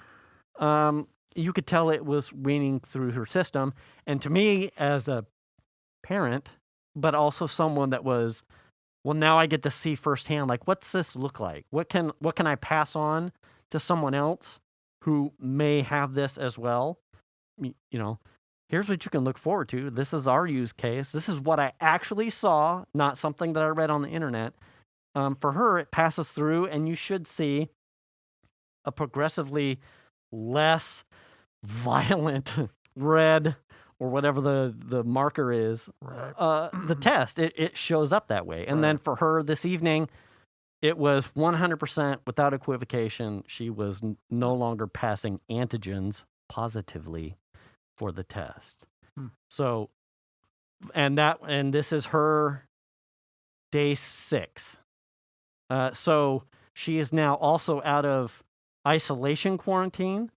You could tell it was weaning through her system. And to me, as a parent, but also someone that was well, now I get to see firsthand, like, what's this look like? What can I pass on to someone else who may have this as well? Here's what you can look forward to. This is our use case. This is what I actually saw, not something that I read on the internet. For her, it passes through, and you should see a progressively less violent red or whatever the marker is, right. The test, it shows up that way. And then for her this evening, it was 100% without equivocation. She was no longer passing antigens positively for the test. So, and this is her day 6. So she is now also out of isolation quarantine.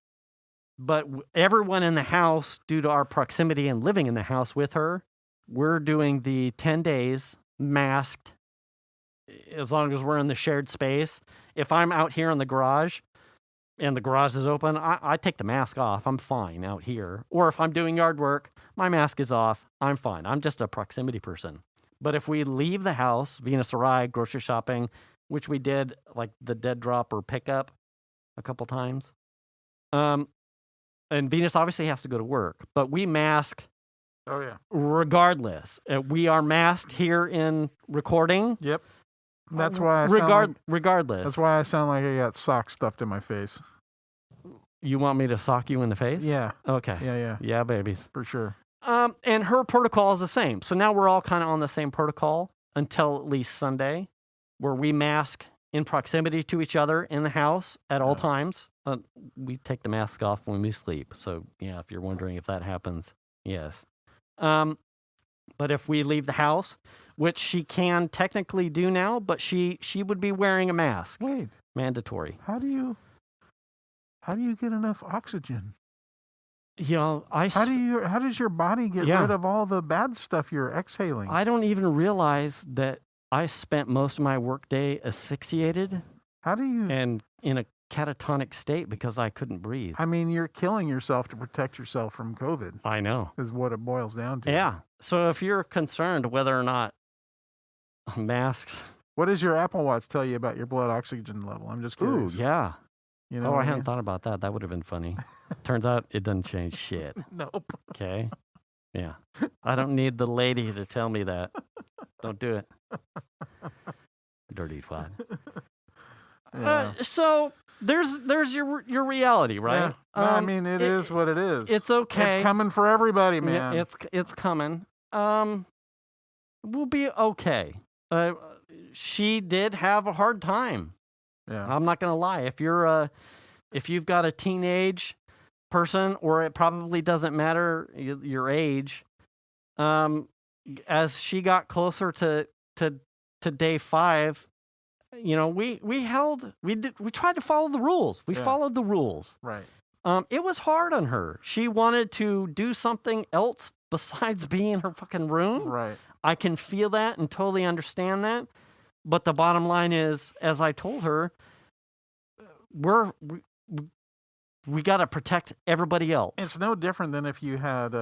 But everyone in the house, due to our proximity and living in the house with her, we're doing the 10 days masked as long as we're in the shared space. If I'm out here in the garage and the garage is open, I take the mask off. I'm fine out here. Or if I'm doing yard work, my mask is off. I'm fine. I'm just a proximity person. But if we leave the house, Venus Arai, grocery shopping, which we did like the dead drop or pickup a couple times, and Venus obviously has to go to work, but we mask regardless. We are masked here in recording. Yep. That's why regardless. That's why I sound like I got socks stuffed in my face. You want me to sock you in the face? Yeah. Okay. Yeah. Yeah, babies. For sure. And her protocol is the same. So now we're all kind of on the same protocol until at least Sunday, where we mask in proximity to each other in the house at all times. We take the mask off when we sleep. So, yeah, if you're wondering if that happens, yes. But if we leave the house, which she can technically do now, but she would be wearing a mask. Wait. Mandatory. How do you get enough oxygen? How does your body get rid of all the bad stuff you're exhaling? I don't even realize that I spent most of my workday asphyxiated. How do you? And in a catatonic state because I couldn't breathe. I mean, you're killing yourself to protect yourself from COVID. I know. Is what it boils down to. Yeah. So if you're concerned whether or not masks. What does your Apple Watch tell you about your blood oxygen level? I'm just curious. Ooh, yeah. I hadn't mean? thought about that. That would have been funny. Turns out it doesn't change shit. Nope. Okay. Yeah. I don't need the lady to tell me that. Don't do it. Dirty twat. Yeah. So there's your reality, right? Yeah. I mean, it is what it is. It's okay. It's coming for everybody, man. Yeah, it's coming. We'll be okay. She did have a hard time. Yeah. I'm not gonna lie. If you've got a teenage person, or it probably doesn't matter your age, as she got closer to day 5, we tried to follow the rules. We followed the rules. Right. It was hard on her. She wanted to do something else besides being in her fucking room. Right. I can feel that and totally understand that. But the bottom line is, as I told her, we got to protect everybody else. It's no different than if you had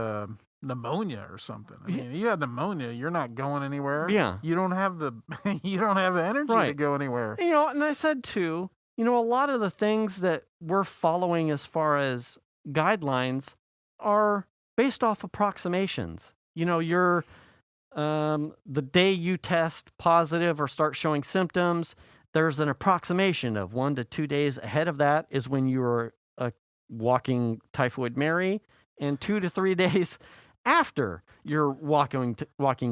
pneumonia or something. I mean, you had pneumonia, you're not going anywhere. Yeah. You don't have the energy to go anywhere. And I said too, a lot of the things that we're following as far as guidelines are based off approximations. You're the day you test positive or start showing symptoms, there's an approximation of 1 to 2 days ahead of that is when you're walking Typhoid Mary, and 2 to 3 days after you're walking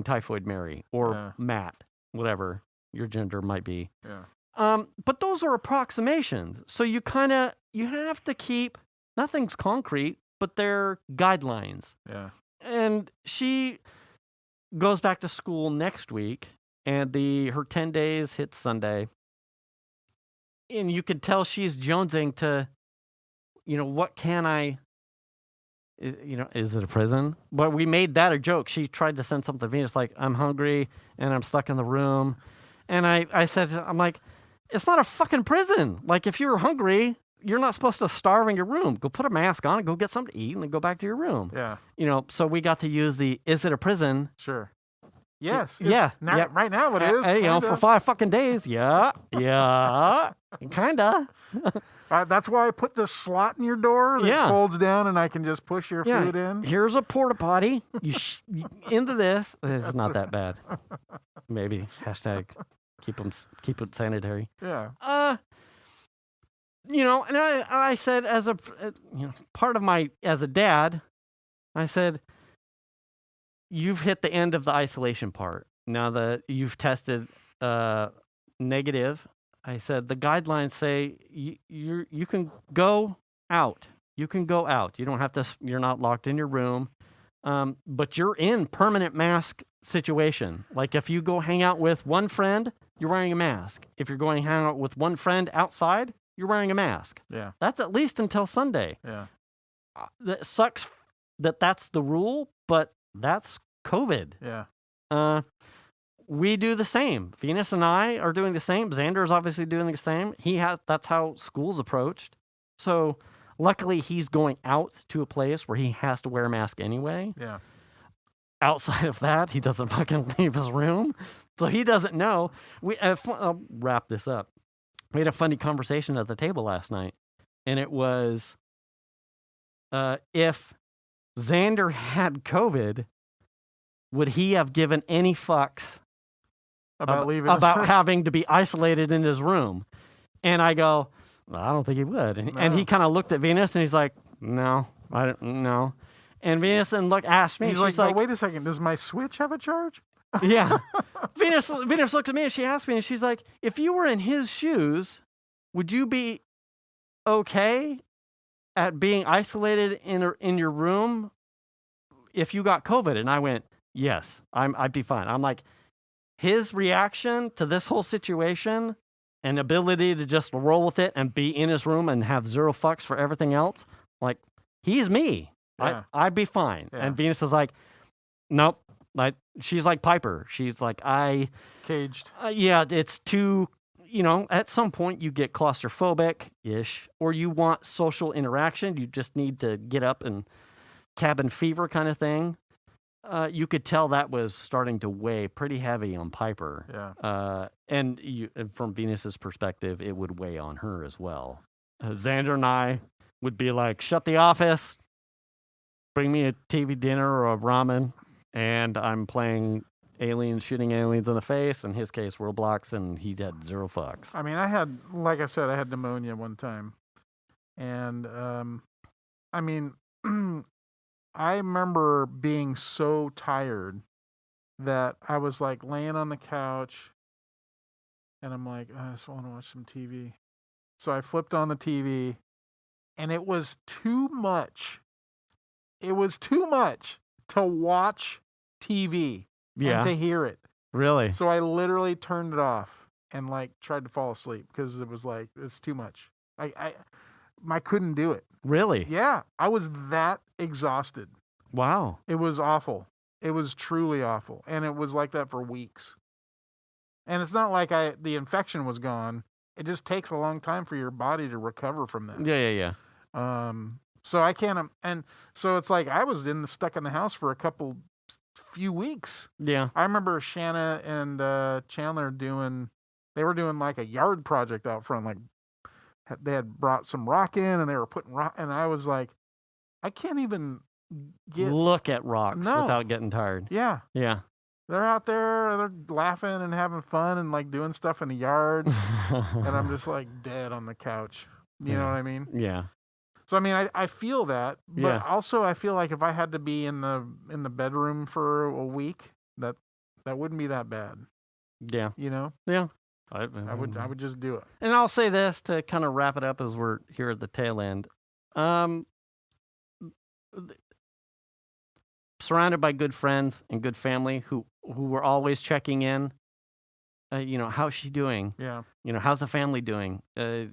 Typhoid Mary or Matt, whatever your gender might be. Yeah. But those are approximations. So you have to keep, nothing's concrete, but they're guidelines. Yeah. And she goes back to school next week, and her 10 days hits Sunday. And you could tell she's jonesing to, what can I, is it a prison? But we made that a joke. She tried to send something to Venus like, I'm hungry and I'm stuck in the room. And I said, I'm like, it's not a fucking prison. Like, if you're hungry, you're not supposed to starve in your room. Go put a mask on and go get something to eat and then go back to your room. Yeah. So we got to use is it a prison? Sure. Yes. Yeah. Right now it is. You know, for 5 fucking days. Yeah. Kinda. That's why I put this slot in your door that folds down and I can just push your food in. Here's a porta potty. You into this. It's not that bad. Maybe. Hashtag keep it sanitary. Yeah. You know, and I said as a part of as a dad, I said, you've hit the end of the isolation part. Now that you've tested negative, I said the guidelines say you can go out. You can go out. You don't have to. You're not locked in your room, but you're in permanent mask situation. Like if you go hang out with one friend, you're wearing a mask. If you're going hang out with one friend outside, you're wearing a mask. Yeah. That's at least until Sunday. Yeah. That sucks that's the rule, but that's COVID. Yeah. We do the same. Venus and I are doing the same. Xander is obviously doing the same. That's how school's approached. So luckily he's going out to a place where he has to wear a mask anyway. Yeah. Outside of that, he doesn't fucking leave his room. So he doesn't know. I'll wrap this up. We had a funny conversation at the table last night, and it was if Xander had COVID, would he have given any fucks about having to be isolated in his room? And I go, well, I don't think he would. And he kind of looked at Venus, and he's like, no, I don't know. And Venus asked me, she's like, wait a second, does my Switch have a charge? Yeah. Venus looked at me and she asked me, and she's like, if you were in his shoes, would you be okay at being isolated in your room if you got COVID? And I went, yes, I'd be fine. I'm like, his reaction to this whole situation and ability to just roll with it and be in his room and have zero fucks for everything else, like, he's me. Yeah. I'd be fine. Yeah. And Venus is like, nope. Like, she's like Piper. She's like, caged. Yeah, it's too, at some point you get claustrophobic-ish, or you want social interaction. You just need to get up and cabin fever kind of thing. You could tell that was starting to weigh pretty heavy on Piper. Yeah. And from Venus's perspective, it would weigh on her as well. Xander and I would be like, shut the office, bring me a TV dinner or a ramen, and I'm playing aliens, shooting aliens in the face. In his case, Roblox, and he had zero fucks. I mean, I had pneumonia one time. And, I mean, I remember being so tired that I was like laying on the couch and I'm like, I just want to watch some TV. So I flipped on the TV and it was too much. It was too much to watch TV and to hear it. Really? So I literally turned it off and like tried to fall asleep because it was like, it's too much. I couldn't do it. Really? Yeah. I was that exhausted. Wow. It was awful. It was truly awful. And it was like that for weeks. And it's not like the infection was gone. It just takes a long time for your body to recover from that. Yeah. So I can't, and so it's like I was stuck in the house for few weeks. Yeah. I remember Shanna and Chandler they were doing like a yard project out front. Like they had brought some rock in and they were putting rock, and I was like, I can't even look at rocks without getting tired. Yeah. Yeah. They're out there, they're laughing and having fun and like doing stuff in the yard. And I'm just like dead on the couch. You know what I mean? Yeah. So, I mean, I feel that, but also I feel like if I had to be in the bedroom for a week, that wouldn't be that bad. Yeah. Yeah. I would just do it. And I'll say this to kind of wrap it up as we're here at the tail end. Surrounded by good friends and good family who were always checking in. How's she doing? Yeah. How's the family doing? Do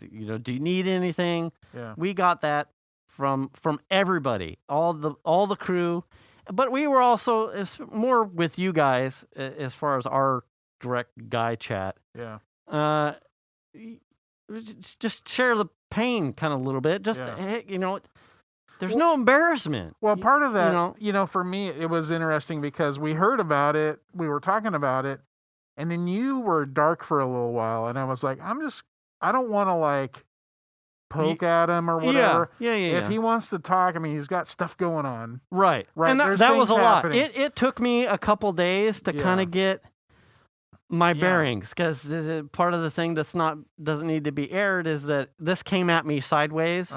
you need anything? Yeah. We got that from everybody, all the crew, but we were also more with you guys as far as our direct guy chat. Yeah. Just share the pain kind of a little bit. Just There's no embarrassment. Well, part of that, for me, it was interesting because we heard about it, we were talking about it, and then you were dark for a little while, and I was like, I don't want to like poke at him or whatever. Yeah. If he wants to talk, I mean, he's got stuff going on. Right. And that was a lot. It took me a couple days to kind of get my bearings, because part of the thing doesn't need to be aired is that this came at me sideways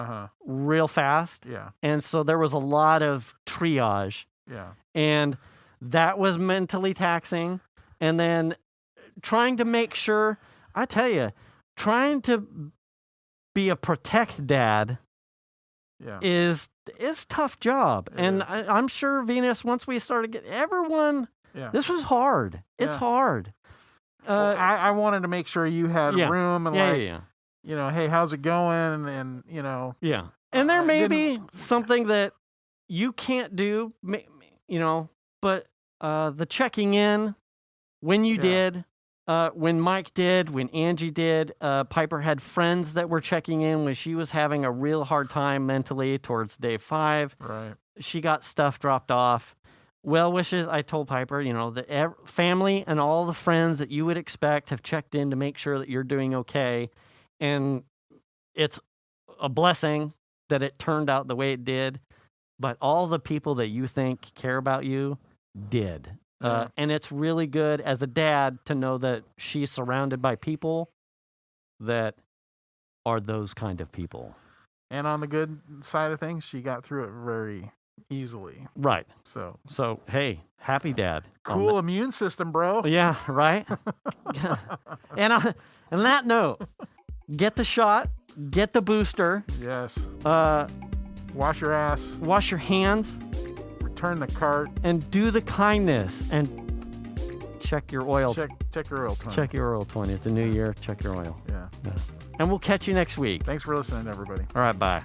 real fast. Yeah. And so there was a lot of triage. Yeah. And that was mentally taxing. And then trying to make sure, I tell you, trying to be a protect dad is tough job. And I'm sure, Venus, once we started getting everyone, this was hard. It's hard. I wanted to make sure you had room and hey, how's it going? And Yeah. And there may be something that you can't do, but the checking in when you did, when Mike did, when Angie did, Piper had friends that were checking in when she was having a real hard time mentally towards day 5. Right. She got stuff dropped off. Well wishes, I told Piper, the family and all the friends that you would expect have checked in to make sure that you're doing okay. And it's a blessing that it turned out the way it did. But all the people that you think care about you did. And it's really good as a dad to know that she's surrounded by people that are those kind of people. And on the good side of things, she got through it very easily. Right. So hey, happy dad. Cool immune system, bro. Yeah, right? And on that note, get the shot, get the booster. Yes. Wash your ass. Wash your hands. Return the cart. And do the kindness. And check your oil. Check your oil 20. Check your oil 20. It's a new year. Check your oil. Yeah. And we'll catch you next week. Thanks for listening, everybody. All right, bye.